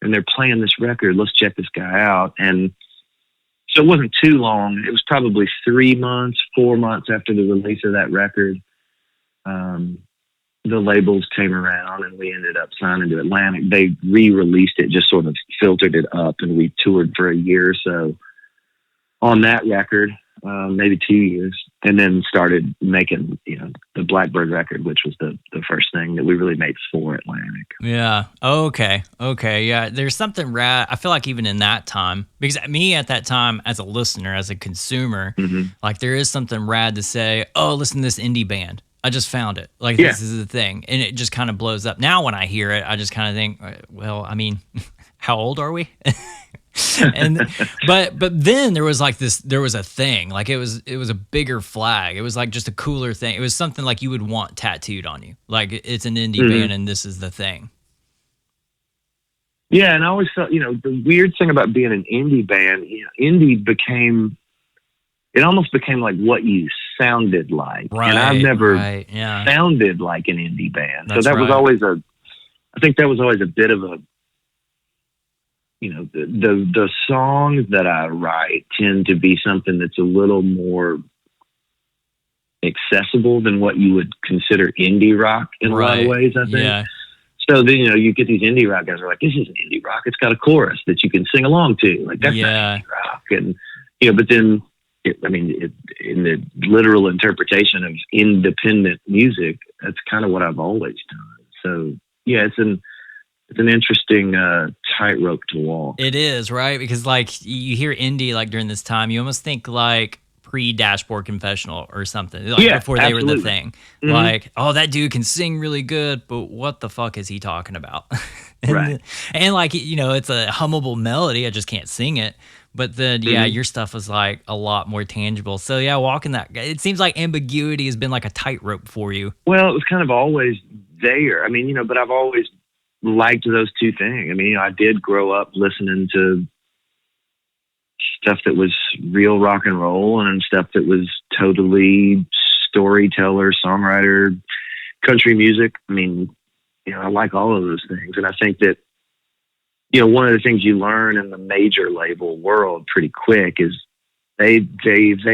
and they're playing this record. Let's check this guy out. And so it wasn't too long. It was probably 4 months after the release of that record. The labels came around and we ended up signing to Atlantic. They re-released it, just sort of filtered it up, and we toured for a year or so on that record, maybe 2 years, and then started making, the Blackbird record, which was the first thing that we really made for Atlantic. Yeah. Okay. Yeah. There's something rad. I feel like even in that time, because me at that time as a listener, as a consumer, like there is something rad to say, oh, listen to this indie band. I just found it. Like, this is the thing. And it just kind of blows up. Now when I hear it, I just kind of think, well, I mean, how old are we? But then there was like there was a thing. Like it was a bigger flag. It was like just a cooler thing. It was something like you would want tattooed on you. Like it's an indie band and this is the thing. Yeah, and I always felt, the weird thing about being an indie band, indie it almost became like what you sounded like. Right, and I've never yeah. sounded like an indie band. That's so that right. was always I think that was always a bit of a, the songs that I write tend to be something that's a little more accessible than what you would consider indie rock in a lot of ways, I think. Yeah. So then, you get these indie rock guys who are like, this isn't indie rock. It's got a chorus that you can sing along to. Like, that's not indie rock. And, but then, in the literal interpretation of independent music, that's kind of what I've always done. So, yeah, it's an interesting tightrope to walk. It is, right? Because like you hear indie like during this time, you almost think like pre-Dashboard Confessional or something, like before they were the thing. Like, oh, that dude can sing really good, but what the fuck is he talking about? And like, it's a hummable melody. I just can't sing it. But then, your stuff was like a lot more tangible. So yeah, walking that, it seems like ambiguity has been like a tightrope for you. Well, it was kind of always there. But I've always liked those two things. I did grow up listening to stuff that was real rock and roll and stuff that was totally storyteller, songwriter, country music. I like all of those things. And I think that, one of the things you learn in the major label world pretty quick is they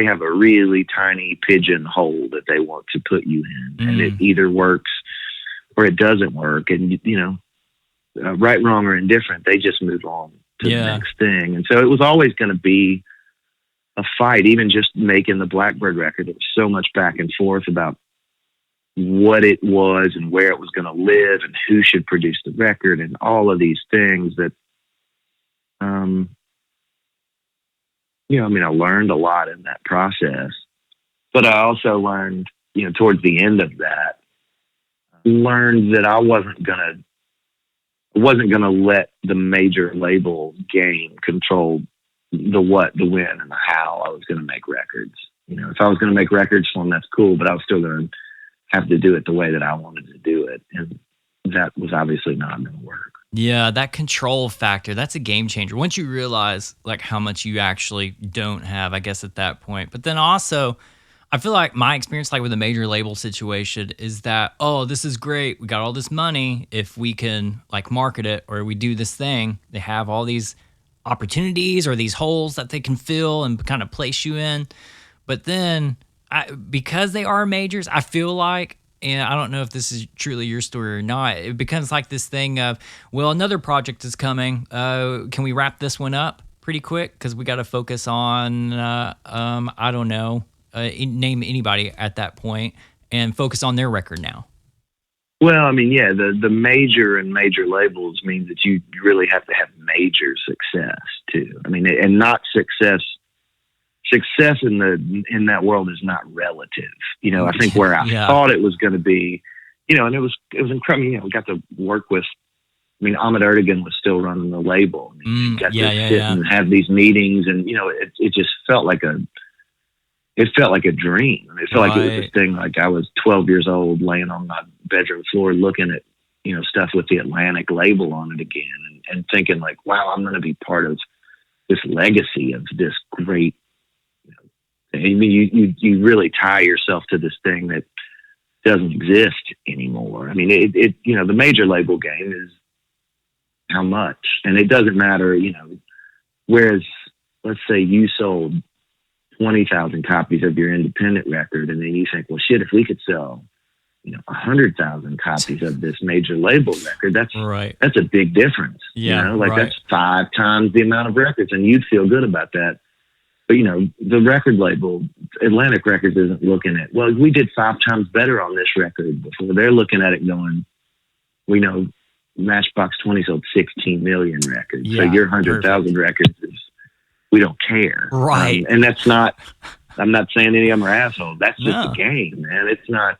have a really tiny pigeonhole that they want to put you in, and it either works or it doesn't work. And, right, wrong, or indifferent, they just move on to the next thing. And so it was always going to be a fight, even just making the Blackbird record. There was so much back and forth about what it was and where it was going to live and who should produce the record and all of these things that, I learned a lot in that process, but I also learned, towards the end of that, learned that I wasn't going to let the major label game control the what, the when, and the how I was going to make records. If I was going to make records for them, that's cool, but I was still going to have to do it the way that I wanted to do it. And that was obviously not going to work. Yeah, that control factor, that's a game changer. Once you realize like how much you actually don't have, I guess, at that point. But then also, I feel like my experience like with a major label situation is that, oh, this is great. We got all this money. If we can like market it or we do this thing, they have all these opportunities or these holes that they can fill and kind of place you in. But then because they are majors, I feel like, and I don't know if this is truly your story or not, it becomes like this thing of, well, another project is coming. Can we wrap this one up pretty quick? Because we got to focus on, I don't know, name anybody at that point and focus on their record now. Well, the major and major labels means that you really have to have major success too. And not success in that world is not relative. I think where I thought it was going to be, and it was incredible. We got to work with, Ahmet Ertegun was still running the label. We got to sit and have these meetings, and it just felt like a dream. It felt like it was this thing. Like I was 12 years old, laying on my bedroom floor, looking at stuff with the Atlantic label on it again, and thinking like, wow, I'm going to be part of this legacy of this great. You really tie yourself to this thing that doesn't exist anymore. The major label game how much. And it doesn't matter, whereas let's say you sold 20,000 copies of your independent record, and then you think, well, shit, if we could sell 100,000 copies of this major label record, that's a big difference. Yeah, that's 5 times the amount of records, and you'd feel good about that. But the record label, Atlantic Records, isn't looking at, well, we did 5 times better on this record before. They're looking at it going, we know Matchbox 20 sold 16 million records, so your 100,000 records is, we don't care, right? And that's not. I'm not saying any of them are assholes. That's just a game, man. It's not.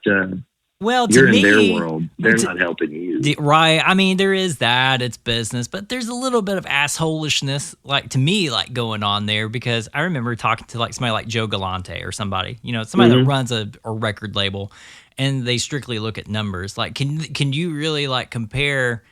Well, you're to me, in their world. They're not helping you. Right. I mean, there is that. It's business. But there's a little bit of assholishness, to me, going on there. Because I remember talking to, somebody like Joe Galante or somebody, somebody that runs a record label. And they strictly look at numbers. Can you really, compare,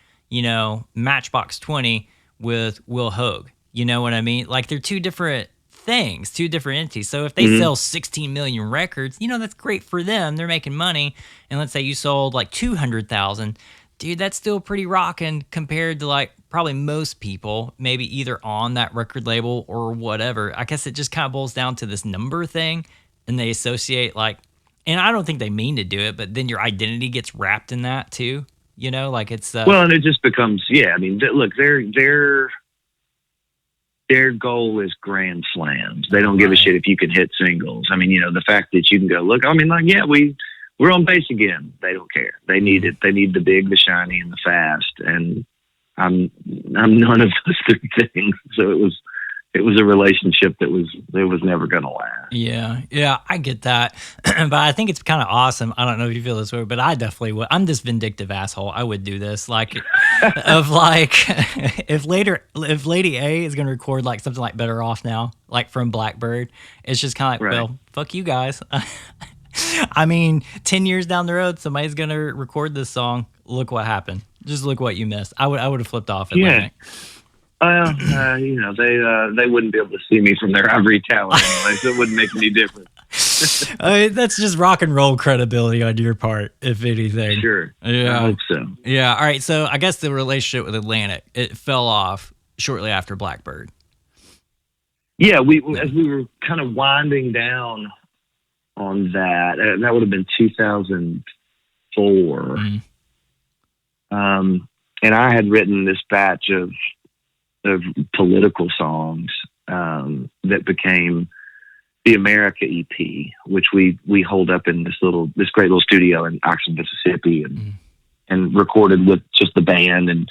Matchbox 20 with Will Hoge? You know what I mean? They're two different things, two different entities. So if they sell 16 million records, that's great for them. They're making money. And let's say you sold 200,000, dude, that's still pretty rocking compared to probably most people, maybe either on that record label or whatever. I guess it just kind of boils down to this number thing, and they associate and I don't think they mean to do it, but then your identity gets wrapped in that too. It's well, and it just becomes look, their goal is grand slams. They don't give a shit if you can hit singles. The fact that you can go, look, we're on base again. They don't care. They need it. They need the big, the shiny, and the fast. And I'm none of those 3 things. So it was a relationship that was never going to last. Yeah, I get that. But I think it's kind of awesome. I don't know if you feel this way, but I definitely would. I'm this vindictive asshole. I would do this. If Lady A is going to record something like Better Off Now, from Blackbird, it's just kind of well, fuck you guys. 10 years down the road, somebody's going to record this song. Look what happened. Just look what you missed. I would have flipped off at Atlantic. They wouldn't be able to see me from their ivory tower anyway, so it wouldn't make any difference. That's just rock and roll credibility on your part, if anything. Sure. Yeah. I hope so. Yeah. All right. So I guess the relationship with Atlantic, it fell off shortly after Blackbird. Yeah. As we were kind of winding down on that would have been 2004. And I had written this batch of political songs that became the America EP, which we hold up in this great little studio in Oxford, Mississippi, and recorded with just the band. And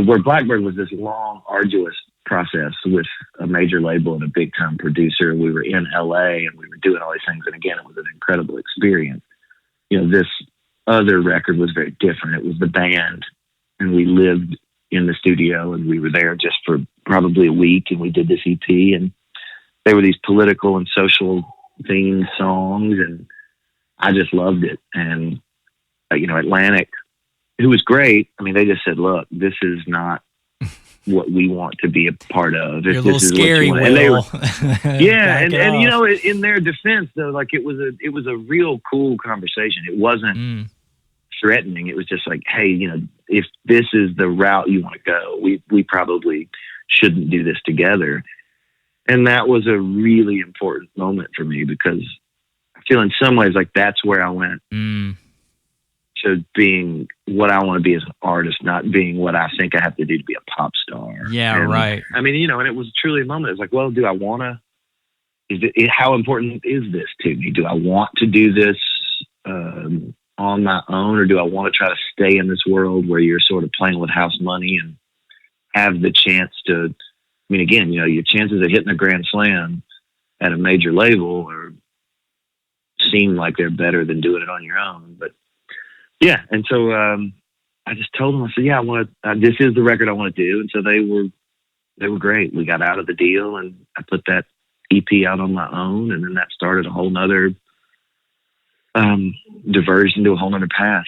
where Blackbird was this long, arduous process with a major label and a big time producer. We were in LA and we were doing all these things, and again, it was an incredible experience. This other record was very different. It was the band, and we lived in the studio, and we were there just for probably a week, and we did this EP, and they were these political and social themed songs, and I just loved it. And Atlantic, who was great, they just said, look, this is not what we want to be a part of. You're a little scary, Will. And they were, yeah, and in their defense, though, it was a real cool conversation. It wasn't threatening. It was just hey, if this is the route you want to go, we probably shouldn't do this together. And that was a really important moment for me, because I feel in some ways that's where I went to being what I want to be as an artist, not being what I think I have to do to be a pop star. Yeah, right. And it was truly a moment. It was well, do I want to? How important is this to me? Do I want to do this on my own, or do I want to try to stay in this world where you're sort of playing with house money and have the chance to, again, your chances of hitting a grand slam at a major label seem like they're better than doing it on your own. But yeah. And so, I just told them, I said, yeah, this is the record I want to do. And so they were great. We got out of the deal, and I put that EP out on my own. And then that started a whole nother diversion to a whole nother path.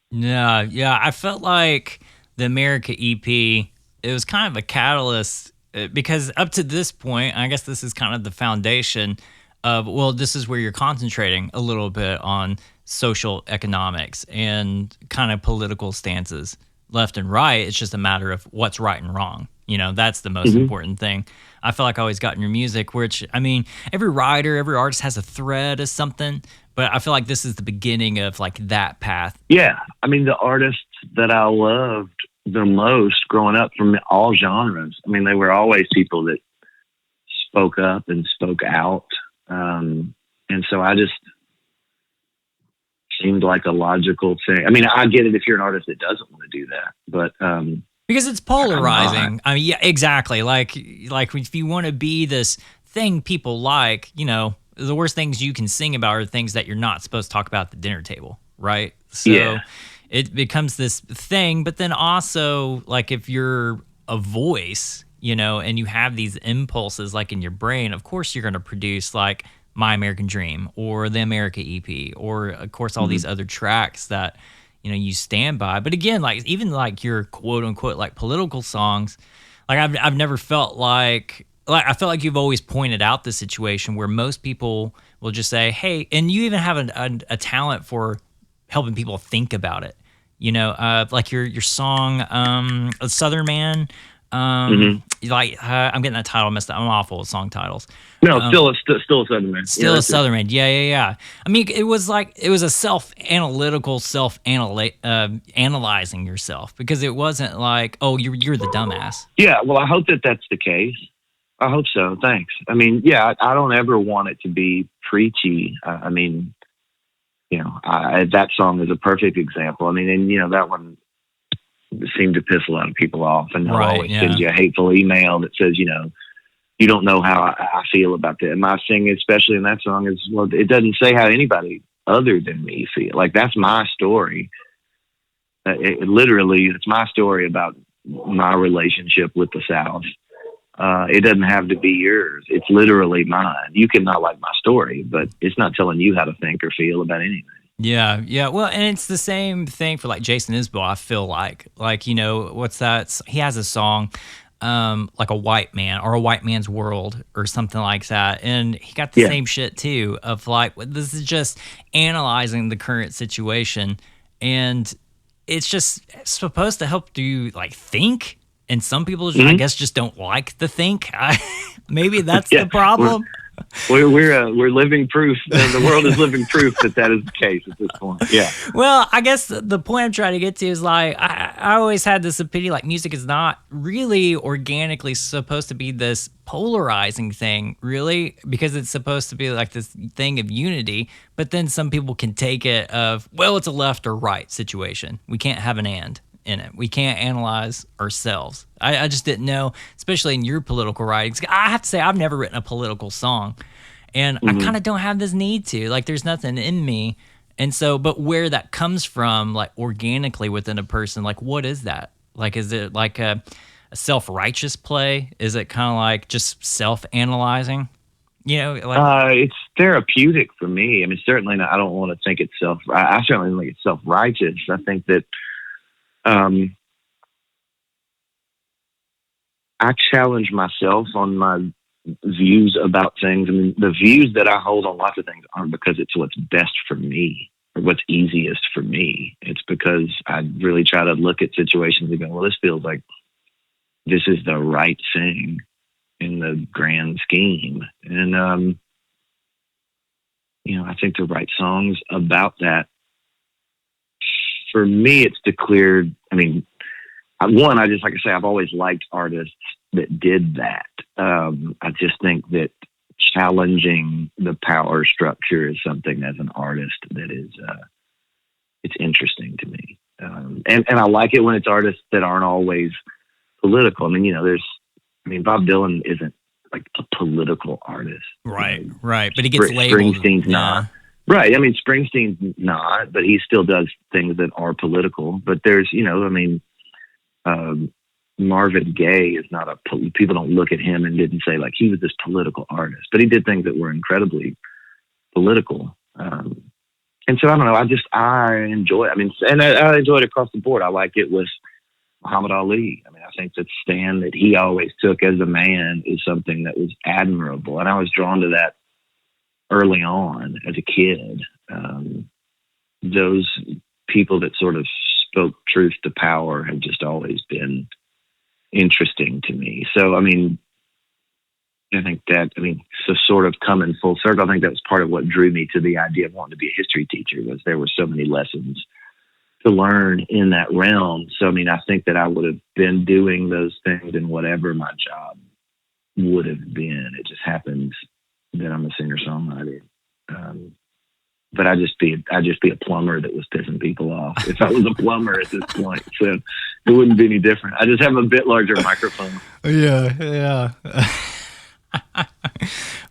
Yeah. I felt like the America EP, it was kind of a catalyst, because up to this point, I guess this is kind of the foundation of, this is where you're concentrating a little bit on social economics and kind of political stances. left and right. It's just a matter of what's right and wrong. That's the most important thing. I feel like I always got in your music, which, I mean, every writer, every artist has a thread of something, but I feel like this is the beginning of like that path. Yeah. I mean, the artists that I loved the most growing up from all genres, I mean, they were always people that spoke up and spoke out. And so I just seemed like a logical thing. I mean, I get it if you're an artist that doesn't want to do that, but, because it's polarizing. I mean, yeah, exactly. Like if you want to be this thing people like, the worst things you can sing about are things that you're not supposed to talk about at the dinner table, right? So it becomes this thing. But then also, like, if you're a voice, and you have these impulses like in your brain, of course you're going to produce like My American Dream or the America EP or, of course, all these other tracks that you stand by. But again, like even like your quote unquote like political songs, like I've never felt like I felt like you've always pointed out the situation where most people will just say, hey, and you even have a talent for helping people think about it. Like your song, Southern Man. I'm getting that title messed up. I'm awful with song titles. No, still a Southern Man. Still a Southern Man. Yeah. I mean, it was a self-analytical, analyzing yourself, because it wasn't like, oh, you're the dumbass. Yeah, well, I hope that that's the case. I hope so. Thanks. I mean, yeah, I don't ever want it to be preachy. I mean, that song is a perfect example. I mean, and that one seemed to piss a lot of people off, and they'll always send you a hateful email that says, you don't know how I feel about that. And my singing, especially in that song, is, well, it doesn't say how anybody other than me feel. Like, that's my story. It's my story about my relationship with the South. It doesn't have to be yours. It's literally mine. You can not like my story, but it's not telling you how to think or feel about anything. Yeah. Well, and it's the same thing for like Jason Isbell. I feel like, what's that? He has a song, like A White Man or A White Man's World or something like that. And he got the same shit too, of like, this is just analyzing the current situation. And it's just supposed to help you like think. And some people, I guess, just don't like the think. Maybe that's the problem. We're living proof. The world is living proof that is the case at this point. Yeah. Well, I guess the point I'm trying to get to is like I always had this opinion, like music is not really organically supposed to be this polarizing thing, really, because it's supposed to be like this thing of unity. But then some people can take it of, well, it's a left or right situation. We can't have an and in it. We can't analyze ourselves. I just didn't know, especially in your political writings. I have to say, I've never written a political song, and I kind of don't have this need to. Like, there's nothing in me. And so, but where that comes from, like organically within a person, like what is that? Like, is it like a self-righteous play? Is it kind of like just self-analyzing? It's therapeutic for me. I mean, certainly not, I don't want to think it's I certainly don't think it's self-righteous. I think that I challenge myself on my views about things. I mean, the views that I hold on lots of things aren't because it's what's best for me or what's easiest for me. It's because I really try to look at situations and go, well, this feels like this is the right thing in the grand scheme. And, I think to write songs about that, for me, it's declared, I mean, one, I've always liked artists that did that. I just think that challenging the power structure is something as an artist that is, it's interesting to me. And I like it when it's artists that aren't always political. I mean, Bob Dylan isn't like a political artist. Right. But he gets labeled. Springsteen's not. Right. I mean, Springsteen's not, but he still does things that are political. But there's, Marvin Gaye is not people don't look at him and didn't say like he was this political artist, but he did things that were incredibly political. And so I don't know, I enjoy it. I mean, and I enjoy it across the board. I like it with Muhammad Ali. I mean, I think the stand that he always took as a man is something that was admirable. And I was drawn to that early on as a kid. Those people that sort of spoke truth to power have just always been interesting to me. So, I mean, so sort of coming full circle, I think that was part of what drew me to the idea of wanting to be a history teacher, was there were so many lessons to learn in that realm. So, I mean, I think that I would have been doing those things in whatever my job would have been. It just happens that I'm a singer-songwriter. But I'd just be a plumber that was pissing people off if I was a plumber at this point. So it wouldn't be any different. I just have a bit larger microphone. Yeah.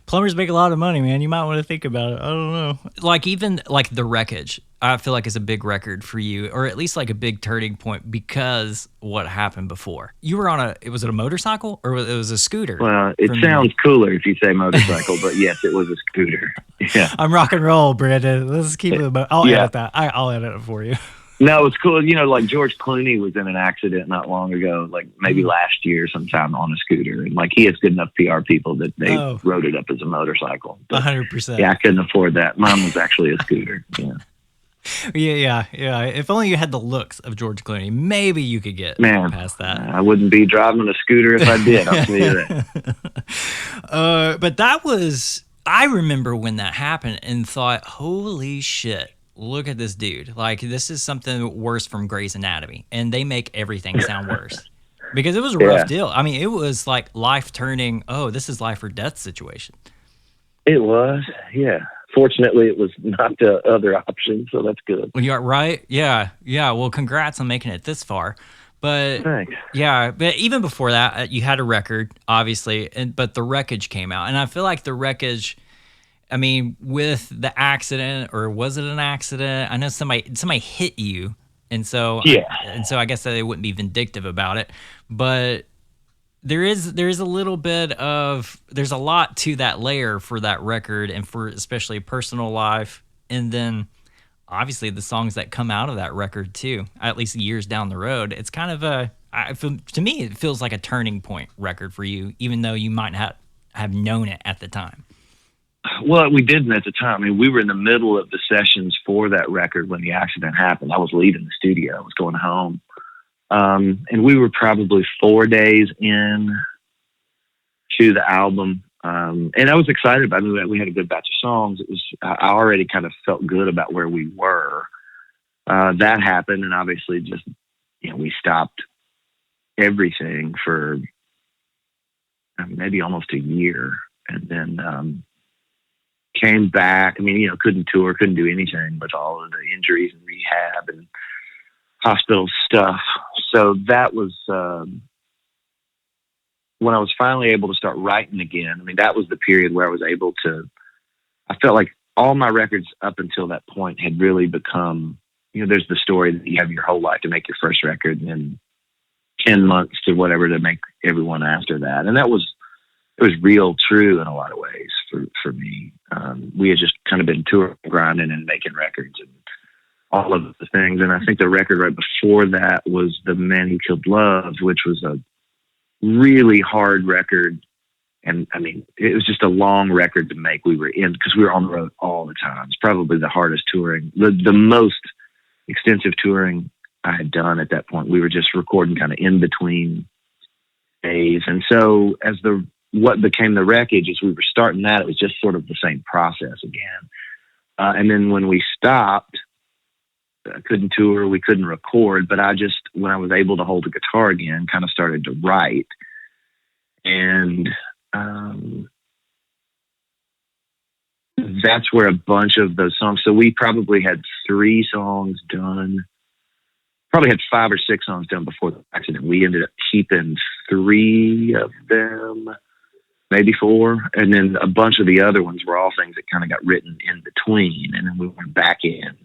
Plumbers make a lot of money, man. You might want to think about it. I don't know. Like, even like the wreckage, I feel like is a big record for you, or at least like a big turning point, because what happened before. You were on was it a motorcycle or it was a scooter? Well, it sounds cooler if you say motorcycle, but yes, it was a scooter. Yeah. I'm rock and roll, Brandon. Let's keep it. I'll edit that. I'll edit it for you. No, it's cool. You know, like George Clooney was in an accident not long ago, like maybe last year sometime on a scooter. And like he has good enough PR people that they wrote it up as a motorcycle. 100%. Yeah, I couldn't afford that. Mine was actually a scooter. Yeah. Yeah. If only you had the looks of George Clooney, maybe you could get past that. I wouldn't be driving a scooter if I did. I'll tell you that. But that was, I remember when that happened and thought, holy shit. Look at this dude. Like, this is something worse from Grey's Anatomy. And they make everything sound worse. Because it was a rough deal. I mean, it was like life-turning, this is life or death situation. It was, yeah. Fortunately, it was not the other option, so that's good. Well, you're right. Yeah. Well, congrats on making it this far. But thanks. Yeah, but even before that, you had a record, obviously, but the wreckage came out. And I feel like the wreckage... I mean, with the accident, or was it an accident? I know somebody hit you, and so I guess that they wouldn't be vindictive about it. But there is a little bit of, there's a lot to that layer for that record, and for especially personal life, and then obviously the songs that come out of that record too. At least years down the road, it's kind of to me it feels like a turning point record for you, even though you might not have known it at the time. Well, we didn't at the time. I mean, we were in the middle of the sessions for that record when the accident happened. I was leaving the studio. I was going home. And we were probably 4 days in to the album. And I was excited about it. We had a good batch of songs. I already kind of felt good about where we were. That happened. And obviously just, we stopped everything for maybe almost a year. And then, came back. I mean, couldn't tour, couldn't do anything with all of the injuries and rehab and hospital stuff. So that was when I was finally able to start writing again. I mean, that was the period where I was able to, I felt like all my records up until that point had really become, there's the story that you have your whole life to make your first record, and then 10 months to whatever to make everyone after that. And it was real true in a lot of ways for me. We had just kind of been touring, grinding, and making records and all of the things. And I think the record right before that was The Man Who Killed Love, which was a really hard record. And I mean, it was just a long record to make. We were because we were on the road all the time. It's probably the hardest touring, the most extensive touring I had done at that point. We were just recording kind of in between days. And so what became the wreckage, as we were starting that, it was just sort of the same process again. And then when we stopped, I couldn't tour, we couldn't record, but when I was able to hold a guitar again, kind of started to write. And that's where a bunch of those songs, so we probably had 3 songs done, probably had 5 or 6 songs done before the accident. We ended up keeping 3 of them, maybe 4. And then a bunch of the other ones were all things that kind of got written in between. And then we went back in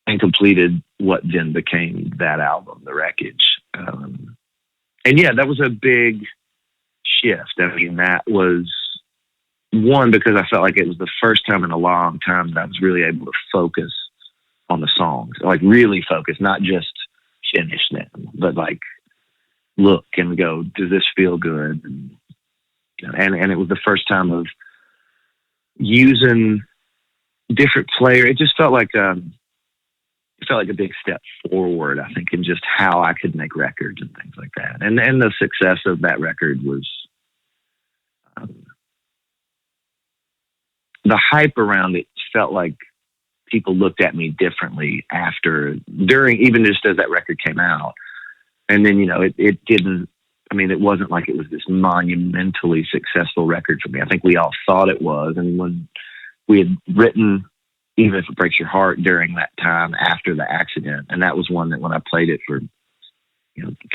and completed what then became that album, The Wreckage. And yeah, that was a big shift. I mean, that was one, because I felt like it was the first time in a long time that I was really able to focus on the songs, like really focus, not just finish them, but like look and go, does this feel good? And it was the first time of using different players. It just felt like felt like a big step forward, I think, in just how I could make records and things like that. And the success of that record was, the hype around it felt like people looked at me differently during, even just as that record came out. And then, it didn't, it wasn't like it was this monumentally successful record for me. I think we all thought it was. And when we had written Even If It Breaks Your Heart during that time after the accident, and that was one that when I played it for,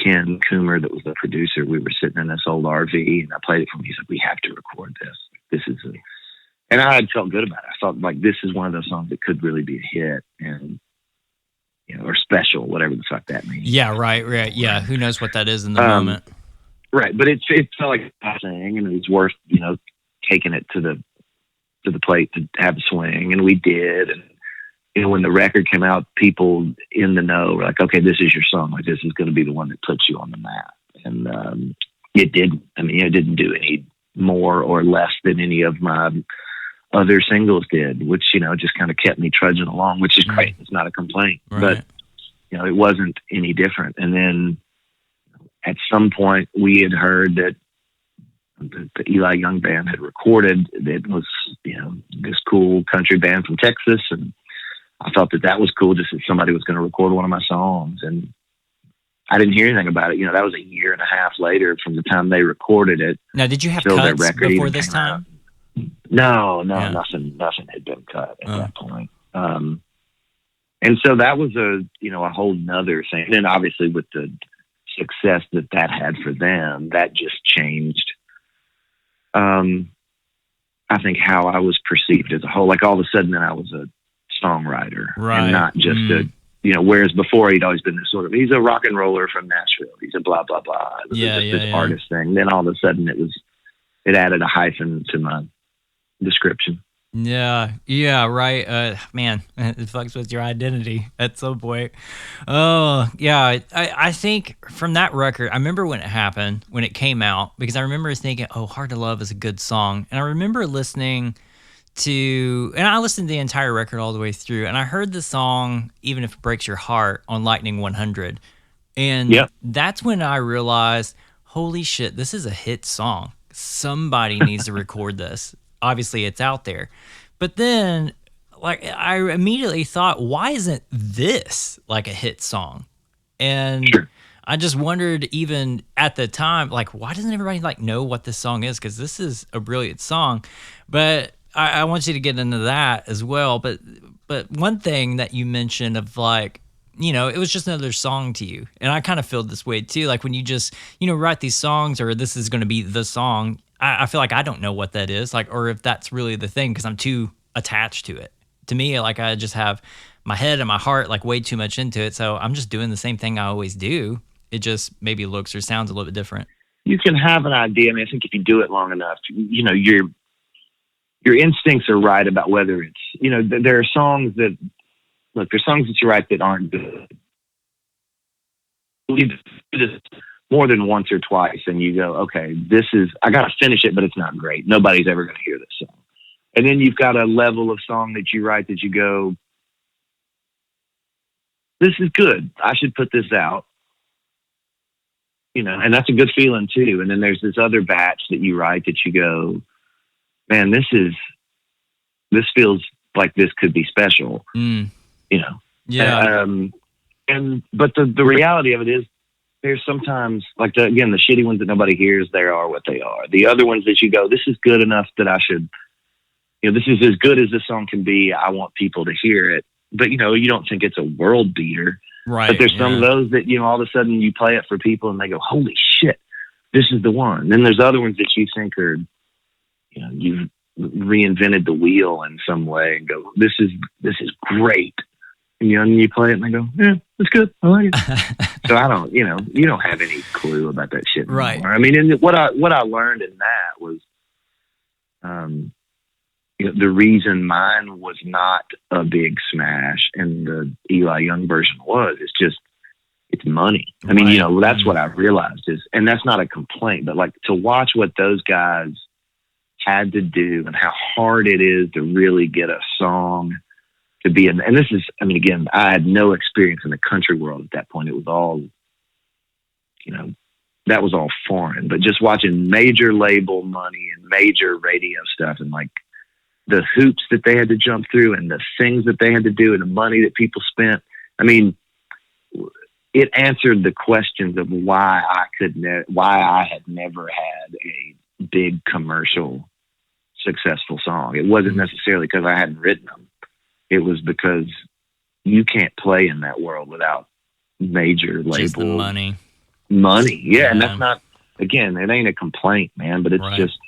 Ken Coomer, that was the producer, we were sitting in this old RV and I played it for him. He's like, we have to record this. And I had felt good about it. I thought like, this is one of those songs that could really be a hit and, or special, whatever the fuck that means. Yeah. Right. Yeah. Who knows what that is in the moment. Right. But it felt like a thing, and it was worth, taking it to the plate to have a swing. And we did. And, when the record came out, people in the know were like, okay, this is your song. Like, this is going to be the one that puts you on the map. And it did. It didn't do any more or less than any of my other singles did, which, just kind of kept me trudging along, which is great. It's not a complaint, right. But, it wasn't any different. And then at some point we had heard that the Eli Young band had recorded. It was, this cool country band from Texas. And I thought that was cool, just that somebody was going to record one of my songs. And I didn't hear anything about it. That was a year and a half later from the time they recorded it. Now, did you have cuts before this time? Out. No, nothing had been cut at that point. And so that was a whole nother thing. And then obviously with the success that had for them, that just changed, I think, how I was perceived as a whole. Like, all of a sudden then I was a songwriter, right, and not just whereas before he'd always been this sort of, he's a rock and roller from Nashville. He's a blah, blah, blah. It was this artist thing. Then all of a sudden it added a hyphen to my description. Yeah, right. Man, it fucks with your identity at some point. Oh, yeah. I think from that record, I remember when it happened, when it came out, because I remember thinking, oh, Hard to Love is a good song. And I remember listening and I listened to the entire record all the way through, and I heard the song Even If It Breaks Your Heart on Lightning 100. And that's when I realized, holy shit, this is a hit song. Somebody needs to record this. Obviously it's out there. But then, like, I immediately thought, why isn't this like a hit song? And I just wondered, even at the time, like, why doesn't everybody like know what this song is? Because this is a brilliant song. But I want you to get into that as well. But one thing that you mentioned of, like, it was just another song to you. And I kind of feel this way too. Like, when you just, write these songs, or this is going to be the song, I feel like I don't know what that is, like, or if that's really the thing, because I'm too attached to it. To me, like, I just have my head and my heart like way too much into it, so I'm just doing the same thing I always do. It just maybe looks or sounds a little bit different. You can have an idea. I think if you do it long enough, your instincts are right about whether it's, there are songs that, there's songs that you write that aren't good. You do this more than once or twice, and you go, okay, I got to finish it, but it's not great. Nobody's ever going to hear this song. And then you've got a level of song that you write that you go, this is good. I should put this out. And that's a good feeling too. And then there's this other batch that you write that you go, man, this feels like this could be special. Yeah. But the reality of it is, there's sometimes, like, the shitty ones that nobody hears, they are what they are. The other ones that you go, this is good enough that I should, this is as good as this song can be. I want people to hear it. But, you don't think it's a world beater. Right. But there's some of those that, all of a sudden you play it for people and they go, holy shit, this is the one. Then there's other ones that you think are, you've reinvented the wheel in some way and go, this is great. And you play it and they go, yeah, it's good. I like it. So I don't, you don't have any clue about that shit anymore. Right. And what I learned in that was, the reason mine was not a big smash and the Eli Young version it's money. Right. That's what I realized and that's not a complaint, but like, to watch what those guys had to do and how hard it is to really get a song to be in, and this is, I mean, again, I had no experience in the country world at that point. It was all, you know, that was all foreign, but just watching major label money and major radio stuff and like the hoops that they had to jump through and the things that they had to do and the money that people spent. I mean, it answered the questions of why I had never had a big commercial successful song. It wasn't necessarily because I hadn't written them. It was because you can't play in that world without major label just the money. Yeah. And that's not, again, it ain't a complaint, man, but it's right. just,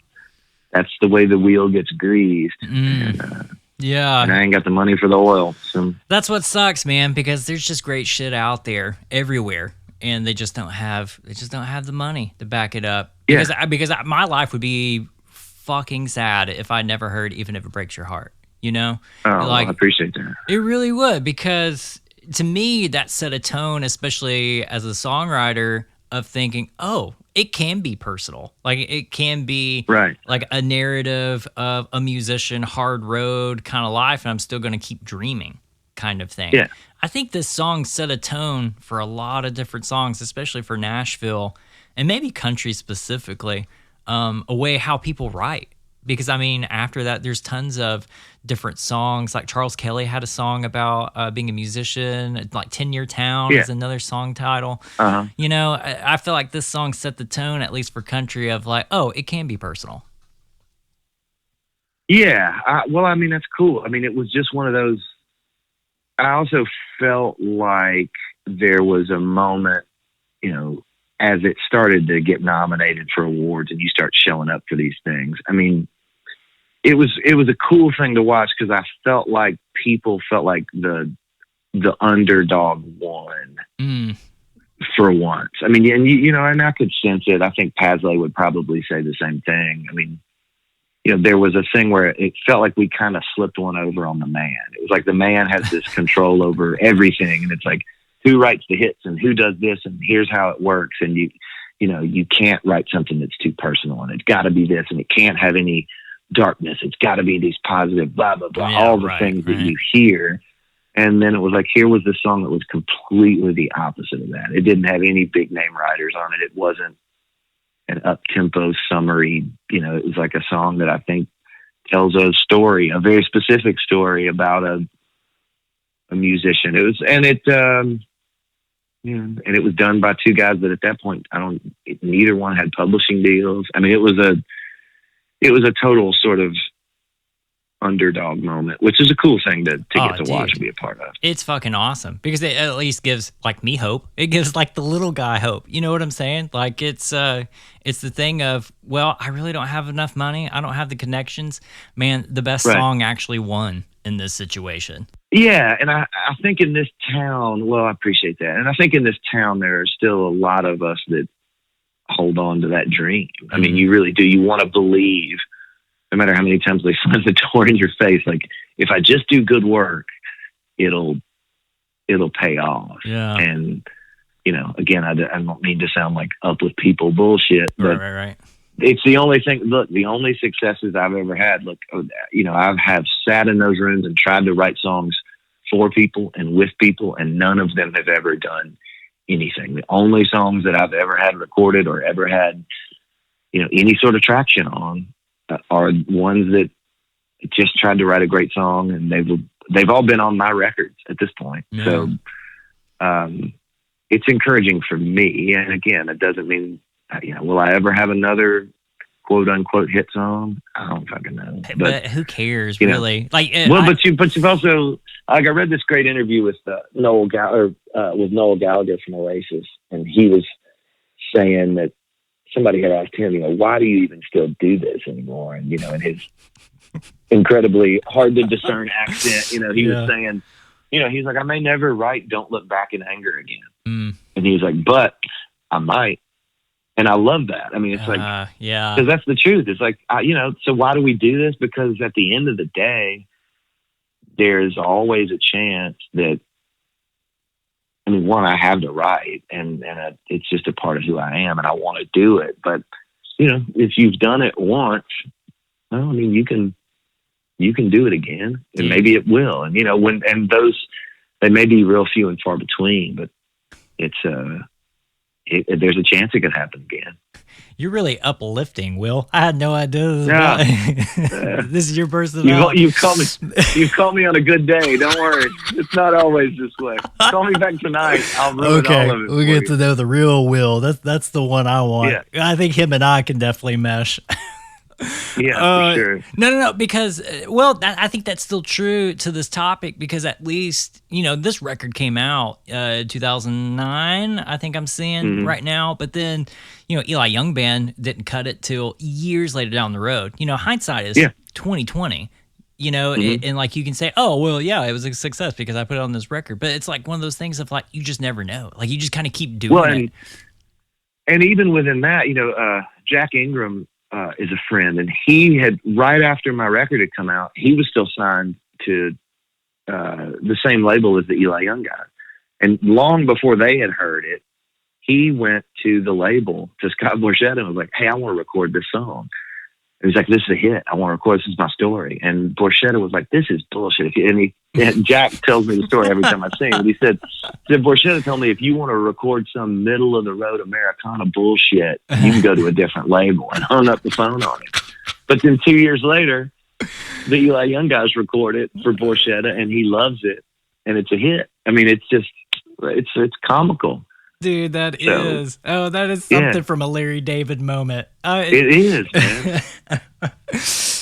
that's the way the wheel gets greased. And, yeah. And I ain't got the money for the oil. So that's what sucks, man, because there's just great shit out there everywhere. And they just don't have the money to back it up. Yeah. Because my life would be fucking sad if I never heard Even If It Breaks Your Heart, you know? Oh, like, I appreciate that. It really would, because to me, that set a tone, especially as a songwriter, of thinking, oh, it can be personal. Like, it can be right. like a narrative of a musician, hard road kind of life, and I'm still going to keep dreaming kind of thing. Yeah. I think this song set a tone for a lot of different songs, especially for Nashville and maybe country specifically, a way how people write. Because, I mean, after that, there's tons of different songs. Like Charles Kelly had a song about being a musician. Like 10-Year Town is another song title. Uh-huh. You know, I feel like this song set the tone, at least for country, of like, oh, it can be personal. Yeah. Well, I mean, that's cool. I mean, it was just one of those. I also felt like there was a moment, you know, as it started to get nominated for awards and you start showing up for these things. I mean, it was a cool thing to watch because I felt like people felt like the underdog won for once. I mean, and you know, and I could sense it. I think Pasley would probably say the same thing. I mean, you know, there was a thing where it felt like we kind of slipped one over on the man. It was like the man has this control over everything, and it's like, who writes the hits and who does this and here's how it works. And you know, you can't write something that's too personal and it's got to be this and it can't have any darkness. It's got to be these positive, blah, blah, blah, all the things that you hear. And then it was like, here was this song that was completely the opposite of that. It didn't have any big name writers on it. It wasn't an up-tempo summary. You know, it was like a song that I think tells a story, a very specific story about a musician. It was, and it was done by two guys that at that point, neither one had publishing deals. I mean, it was a total sort of underdog moment, which is a cool thing to get to watch and be a part of. It's fucking awesome because it at least gives like me hope. It gives like the little guy hope. You know what I'm saying? Like it's the thing of, well, I really don't have enough money. I don't have the connections. Man, the best song actually won in this situation. Yeah, and I think in this town, well, I appreciate that. And I think in this town, there are still a lot of us that hold on to that dream. I mean, you really do. You want to believe, no matter how many times they slam the door in your face, like, if I just do good work, it'll pay off. Yeah. And, you know, again, I don't mean to sound like up with people bullshit, but right. It's the only thing. Look, the only successes I've ever had. Look, you know, I have sat in those rooms and tried to write songs for people and with people, and none of them have ever done anything. The only songs that I've ever had recorded or ever had, you know, any sort of traction on are ones that just tried to write a great song, and they've all been on my records at this point. Yeah. So, it's encouraging for me. And again, it doesn't mean, you know, will I ever have another quote unquote hit song? I don't fucking know. But who cares, really? Like, but you've also, like, I read this great interview with Noel Gallagher from Oasis, and he was saying that somebody had asked him, you know, why do you even still do this anymore? And, you know, in his incredibly hard to discern accent, you know, he was saying, you know, he's like, I may never write Don't Look Back in Anger again. And he was like, but I might. And I love that. I mean, it's like, because that's the truth. It's like, you know, so why do we do this? Because at the end of the day, there's always a chance that, I mean, one, I have to write, and it's just a part of who I am, and I want to do it. But, you know, if you've done it once, well, I mean, you can you can do it again, and Yeah. maybe it will. And they may be real few and far between, but it's there's a chance it could happen again. You're really uplifting, Will. I had no idea this, this is your personal. You call me on a good day. Don't worry, it's not always this way. Call me back tonight. I'll ruin all of it. We get to know the real Will. That's the one I want. Yeah. I think him and I can definitely mesh. Yeah, for sure. No, because, I think that's still true to this topic, because at least, this record came out 2009, I think I'm seeing right now. But then, Eli Young Band didn't cut it till years later down the road. Hindsight is 2020. And like you can say, oh, well, yeah, it was a success because I put it on this record. But it's like one of those things of like, you just never know. Like, you just kind of keep doing it. And even within that, Jack Ingram is a friend, and he had, right after my record had come out, he was still signed to the same label as the Eli Young guy. And long before they had heard it, he went to the label, to Scott Borchetta, and was like, hey, I want to record this song. And he's like, this is a hit. I want to record. This is my story. And Borchetta was like, this is bullshit. And Jack tells me the story every time I sing it. He said, Borchetta told me, if you want to record some middle of the road Americana bullshit, you can go to a different label, and hung up the phone on it. But then 2 years later, the Eli Young guys record it for Borchetta, and he loves it, and it's a hit. I mean, it's just, it's comical. Dude, that is something from a Larry David moment. It is, man.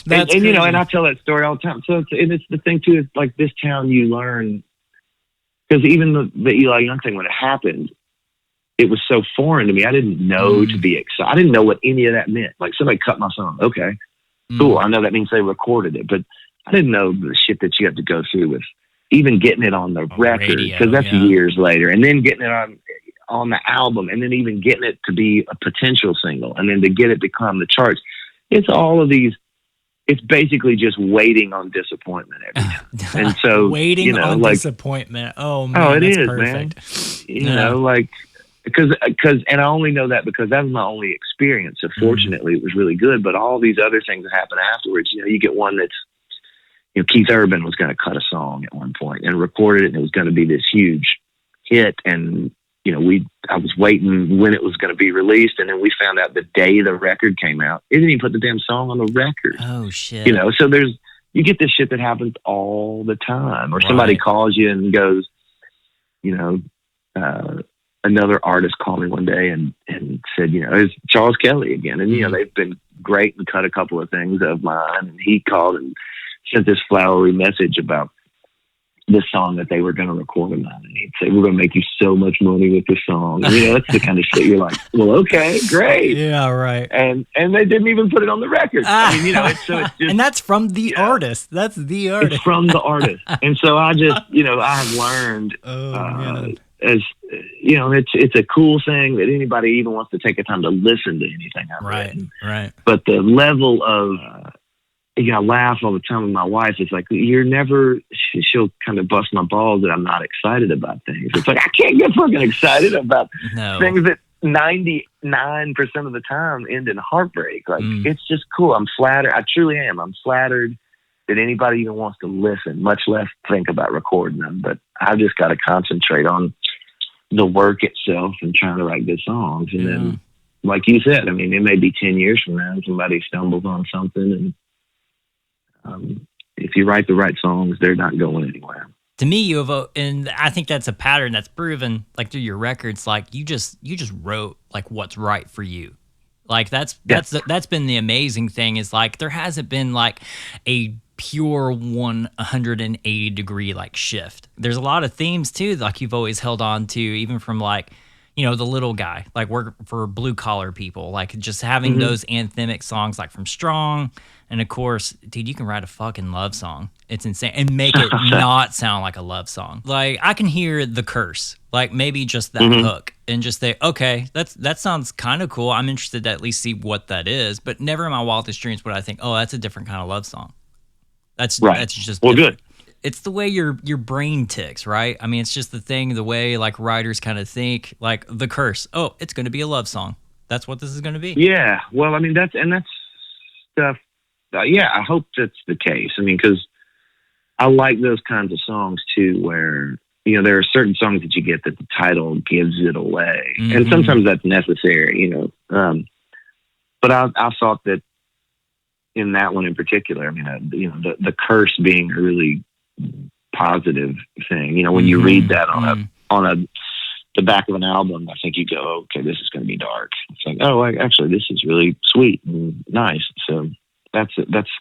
That's and and I tell that story all the time. So it's the thing too, is like this town you learn, because even the Eli Young thing, when it happened, it was so foreign to me. I didn't know to be excited. I didn't know what any of that meant. Like, somebody cut my song. Okay, cool. I know that means they recorded it, but I didn't know the shit that you have to go through with even getting it on the record, because that's years later, and then getting it on the album, and then even getting it to be a potential single, and then to get it to climb the charts. It's all of these. It's basically just waiting on disappointment every time. And so waiting on disappointment. Oh man, oh, it is, perfect. Man. Because and I only know that because that was my only experience. So fortunately, it was really good. But all these other things that happen afterwards, you get one that's, Keith Urban was going to cut a song at one point and recorded it, and it was going to be this huge hit. And I was waiting when it was going to be released, and then we found out the day the record came out, it didn't even put the damn song on the record. Oh shit! So you get this shit that happens all the time, or somebody calls you and goes, another artist called me one day and said, it's Charles Kelly again, and they've been great and cut a couple of things of mine, and he called and sent this flowery message about this song that they were going to record of mine, and he'd say, we're going to make you so much money with this song. That's the kind of shit you're like, well, okay, great. Yeah, right. And they didn't even put it on the record. It's just, and that's from the artist. That's the artist. It's from the artist. And so I just, I have learned, as it's a cool thing that anybody even wants to take the time to listen to anything I've written. Right. But the level of, I laugh all the time with my wife. It's like, she'll kind of bust my balls that I'm not excited about things. It's like, I can't get fucking excited about things that 99% of the time end in heartbreak. Like, it's just cool. I'm flattered. I truly am. I'm flattered that anybody even wants to listen, much less think about recording them. But I've just got to concentrate on the work itself and trying to write good songs. And then, like you said, it may be 10 years from now, somebody stumbles on something, and if you write the right songs, they're not going anywhere. To me, and I think that's a pattern that's proven, like, through your records. Like, you just wrote like what's right for you. Like, that's been the amazing thing, is like there hasn't been like a pure 180 degree like shift. There's a lot of themes too, like you've always held on to, even from like, the little guy, like work for blue collar people, like just having those anthemic songs like from Strong. And of course, dude, you can write a fucking love song. It's insane. And make it not sound like a love song. Like, I can hear the curse, like maybe just that hook, and just say, okay, that sounds kind of cool. I'm interested to at least see what that is. But never in my wildest dreams would I think, oh, that's a different kind of love song. That's just different. Good. It's the way your brain ticks, right? It's just the way like writers kind of think, like the curse. Oh, it's going to be a love song. That's what this is going to be. Yeah. Well, that's stuff yeah, I hope that's the case. I mean, because I like those kinds of songs too, where there are certain songs that you get that the title gives it away, and sometimes that's necessary. But I thought that in that one in particular, I mean, the curse being a really positive thing. When you read that on the back of an album, I think you go, okay, this is going to be dark. It's like, oh, actually, this is really sweet and nice. So that's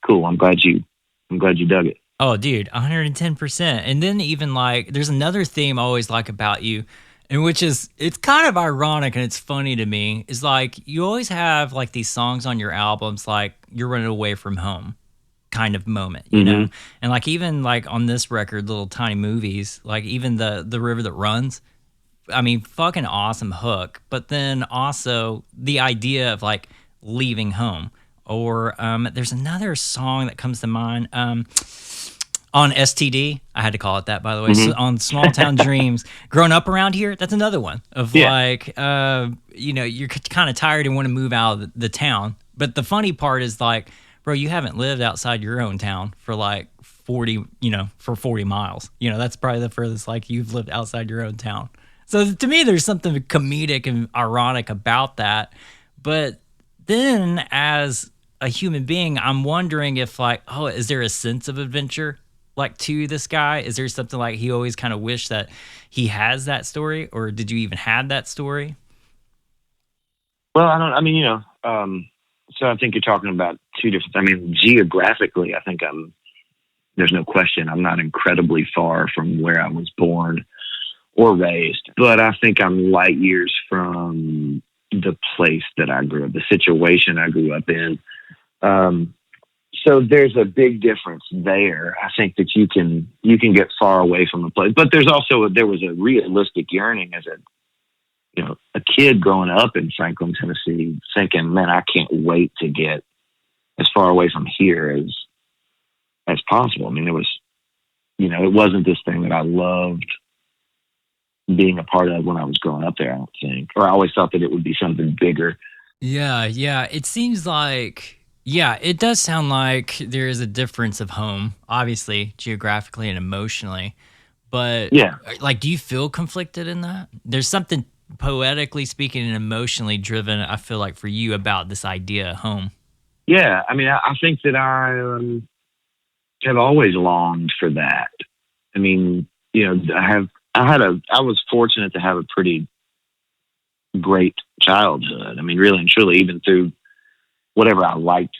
cool. I'm glad you dug it. Oh, dude, 110%. And then even like, there's another theme I always like about you, and which is, it's kind of ironic and it's funny to me, is like, you always have like these songs on your albums, like You're Running Away from Home kind of moment, you know? And like, even like on this record, Little Tiny Movies, like even the River That Runs, I mean, fucking awesome hook. But then also the idea of like leaving home. Or there's another song that comes to mind on STD. I had to call it that, by the way. So on Small Town Dreams, growing up around here, that's another one of like, you're kind of tired and want to move out of the town. But the funny part is like, bro, you haven't lived outside your own town for like 40 miles. That's probably the furthest like you've lived outside your own town. So to me, there's something comedic and ironic about that. But then as a human being, I'm wondering if like, is there a sense of adventure like to this guy? Is there something like he always kind of wished that he has that story, or did you even have that story? Well, so I think you're talking about two different, geographically, I think there's no question, I'm not incredibly far from where I was born or raised, but I think I'm light years from the place that I grew up, the situation I grew up in. So there's a big difference there. I think that you can get far away from the place, but there was a realistic yearning as a kid growing up in Franklin, Tennessee, thinking, man, I can't wait to get as far away from here as possible. I mean, it wasn't this thing that I loved being a part of when I was growing up there, I don't think. Or I always thought that it would be something bigger. Yeah. It seems like, it does sound like there is a difference of home, obviously, geographically and emotionally. But, like, do you feel conflicted in that? There's something poetically speaking and emotionally driven, I feel like, for you about this idea of home. Yeah. I mean, I think that I have always longed for that. I mean, I was fortunate to have a pretty great childhood. I mean, really and truly, even through whatever I liked,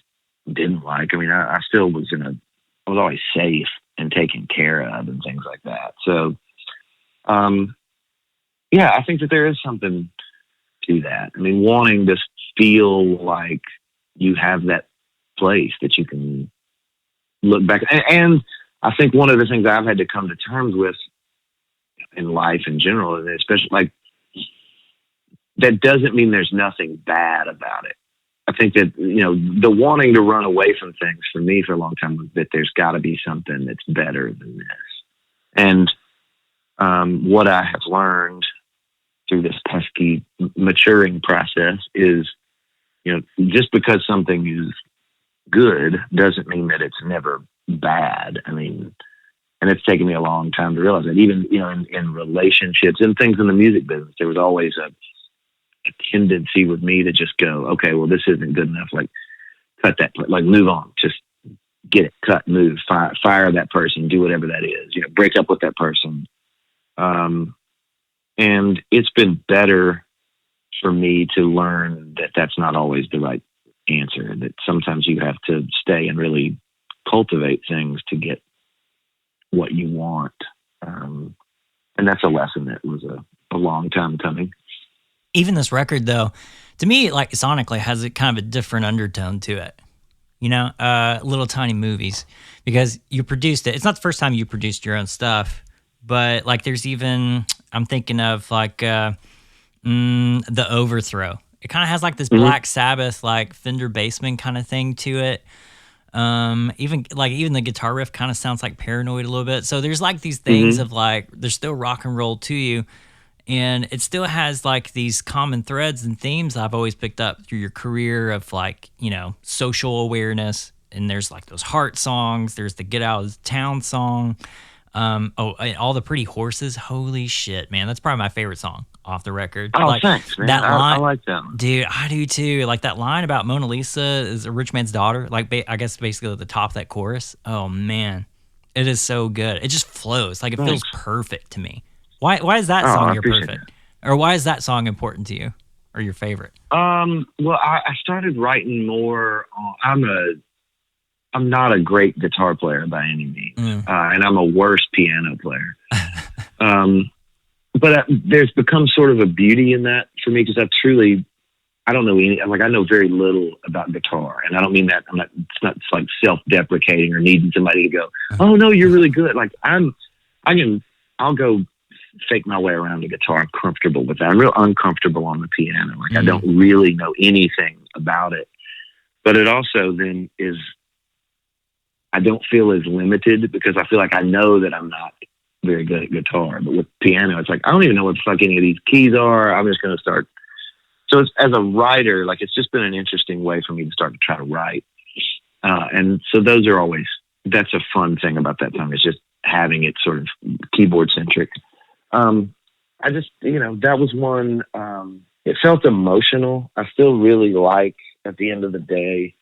didn't like. I mean, I still was I was always safe and taken care of and things like that. So, I think that there is something to that. I mean, wanting to feel like you have that place that you can look back. And I think one of the things I've had to come to terms with in life in general, and especially like, that doesn't mean there's nothing bad about it. I think that, the wanting to run away from things for me for a long time was that there's got to be something that's better than this. And what I have learned through this pesky maturing process is, just because something is good doesn't mean that it's never bad. I mean, and it's taken me a long time to realize that. Even, in relationships and things in the music business, there was always a tendency with me to just go, okay, well, this isn't good enough. Like, cut that, like, move on, just get it, cut, move, fire that person, do whatever that is, break up with that person. And it's been better for me to learn that that's not always the right answer, that sometimes you have to stay and really cultivate things to get what you want. And that's a lesson that was a long time coming. Even this record, though, to me, like, sonically has a kind of a different undertone to it. Little Tiny Movies, because you produced it. It's not the first time you produced your own stuff, but like, there's even, I'm thinking of like The Overthrow. It kind of has like this Black Sabbath, like Fender Bassman kind of thing to it. Even the guitar riff kind of sounds like Paranoid a little bit. So there's like these things of like, there's still rock and roll to you. And it still has like these common threads and themes I've always picked up through your career of like, social awareness and there's like those heart songs. There's the Get Out of Town song. And All the Pretty Horses. Holy shit, man. That's probably my favorite song off the record. Oh, like, thanks, man. That line, I like that one. Dude, I do too. Like that line about Mona Lisa is a rich man's daughter. Like, I guess basically at the top of that chorus. Oh, man. It is so good. It just flows. Like, it feels perfect to me. Why is that song your perfect? Or why is that song important to you or your favorite? Well, I started writing more. I'm not a great guitar player by any means, and I'm a worse piano player. But there's become sort of a beauty in that for me because I don't know I know very little about guitar, and I don't mean that it's not like self-deprecating or needing somebody to go, oh no, you're really good. Like I'll go fake my way around the guitar. I'm comfortable with that. I'm real uncomfortable on the piano. Like I don't really know anything about it, but it also then I don't feel as limited because I feel like I know that I'm not very good at guitar. But with piano, it's like, I don't even know what the fuck any of these keys are. I'm just going to start. So as a writer, like it's just been an interesting way for me to start to try to write. And so that's a fun thing about that song is just having it sort of keyboard centric. I just, that was one, it felt emotional. I still really like, at the end of the day,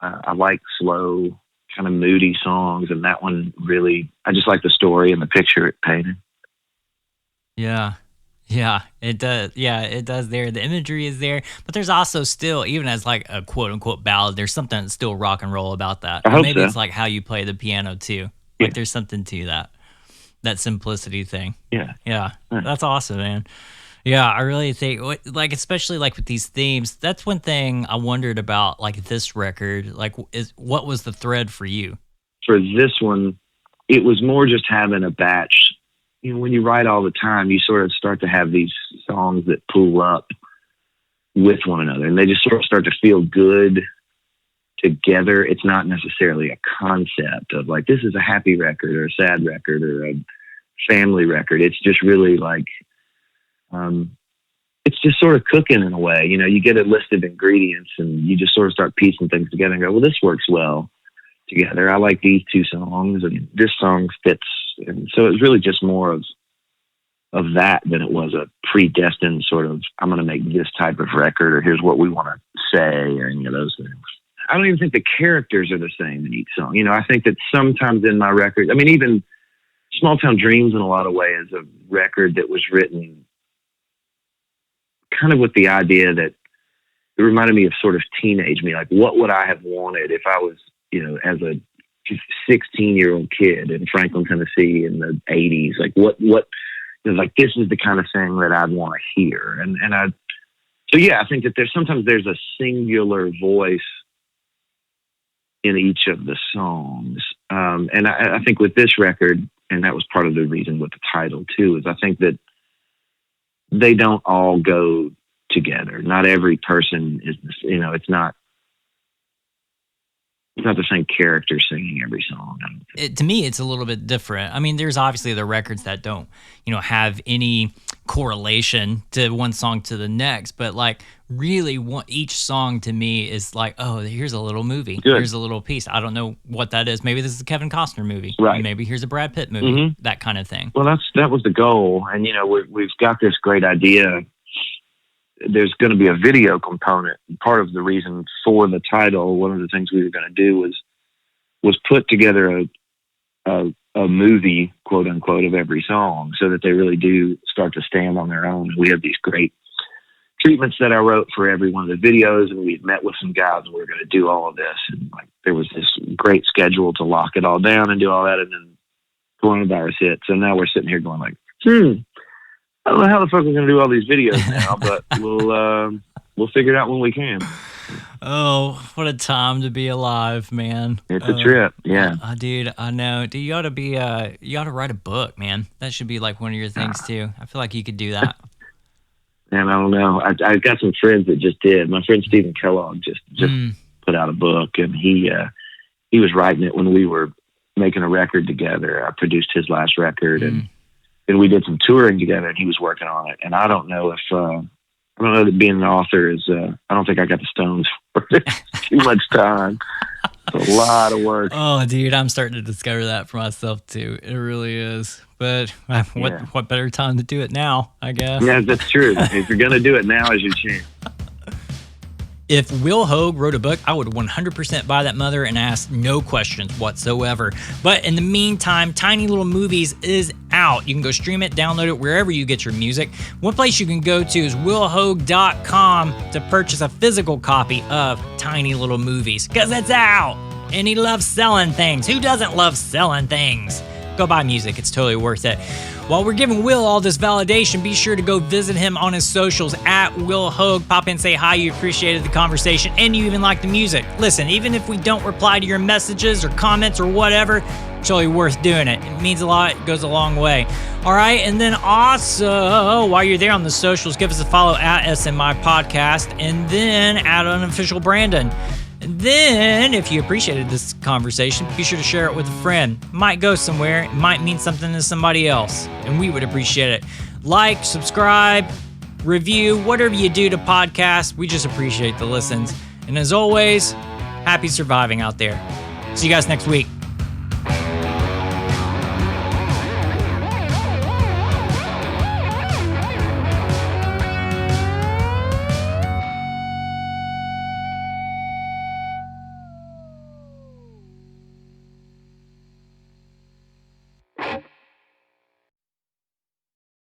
I like slow, kind of moody songs, and that one really, I just like the story and the picture it painted. Yeah, it does. Yeah, it does there. The imagery is there, but there's also still, even as like a quote unquote ballad, there's something that's still rock and roll about that. I hope maybe so. It's like how you play the piano too. Like there's something to that simplicity thing. Yeah, that's awesome, man. Yeah, I really think, like, especially like with these themes, that's one thing I wondered about, like this record. Like, what was the thread for you? For this one, it was more just having a batch. When you write all the time, you sort of start to have these songs that pull up with one another, and they just sort of start to feel good together. It's not necessarily a concept of like, this is a happy record or a sad record or a family record. It's just really like, it's just sort of cooking in a way. You get a list of ingredients and you just sort of start piecing things together and go, well, this works well together. I like these two songs and this song fits. And so it was really just more of that than it was a predestined sort of, I'm going to make this type of record or here's what we want to say or any of those things. I don't even think the characters are the same in each song. I think that sometimes in my records, even Small Town Dreams in a lot of ways is a record that was written kind of with the idea that it reminded me of sort of teenage me. Like, what would I have wanted if I was, as a 16-year-old kid in Franklin, Tennessee in the 80s? Like, what, like, this is the kind of thing that I'd want to hear. I think that there's a singular voice in each of the songs. And I think with this record, and that was part of the reason with the title too, is I think that they don't all go together. Not every person is, it's not the same character singing every song. To me, it's a little bit different. There's obviously the records that don't, have any correlation to one song to the next, but like really each song to me is like, oh, here's a little movie. Good. Here's a little piece. I don't know what that is. Maybe this is a Kevin Costner movie. Right. Maybe here's a Brad Pitt movie, that kind of thing. Well, that was the goal. And, we've got this great idea. There's going to be a video component. Part of the reason for the title, one of the things we were going to do was put together a movie, quote unquote, of every song so that they really do start to stand on their own. We have these great treatments that I wrote for every one of the videos, and we had met with some guys and we were going to do all of this. And like, there was this great schedule to lock it all down and do all that. And then coronavirus hit. So now we're sitting here going like, I don't know how the fuck we're going to do all these videos now, but we'll figure it out when we can. Oh, what a time to be alive, man. It's a trip. Yeah. Dude, I know. Dude, you ought to write a book, man. That should be like one of your things too. I feel like you could do that. Man, I don't know. I've got some friends that just did. My friend Stephen Kellogg just put out a book, and he was writing it when we were making a record together. I produced his last record, and then we did some touring together, and he was working on it. And I don't know that being an author is, I don't think I got the stones for it. Too much time. It's a lot of work. Oh, dude, I'm starting to discover that for myself too. It really is. But what better time to do it now, I guess? Yeah, that's true. If you're going to do it, now is your chance. If Will Hoge wrote a book, I would 100% buy that mother and ask no questions whatsoever. But in the meantime, Tiny Little Movies is out. You can go stream it, download it wherever you get your music. One place you can go to is willhoge.com to purchase a physical copy of Tiny Little Movies, because it's out. And he loves selling things. Who doesn't love selling things? Go buy music. It's totally worth it. While we're giving Will all this validation, be sure to go visit him on his socials at Will Hoge. Pop in, say hi, you appreciated the conversation, and you even like the music. Listen, even if we don't reply to your messages or comments or whatever, it's totally worth doing it. It means a lot. It goes a long way. All right, and then also, while you're there on the socials, give us a follow at SMI Podcast, and then at Unofficial Brandon. And then, if you appreciated this conversation, be sure to share it with a friend. It might go somewhere. It might mean something to somebody else, and we would appreciate it. Like, subscribe, review, whatever you do to podcasts. We just appreciate the listens. And as always, happy surviving out there. See you guys next week.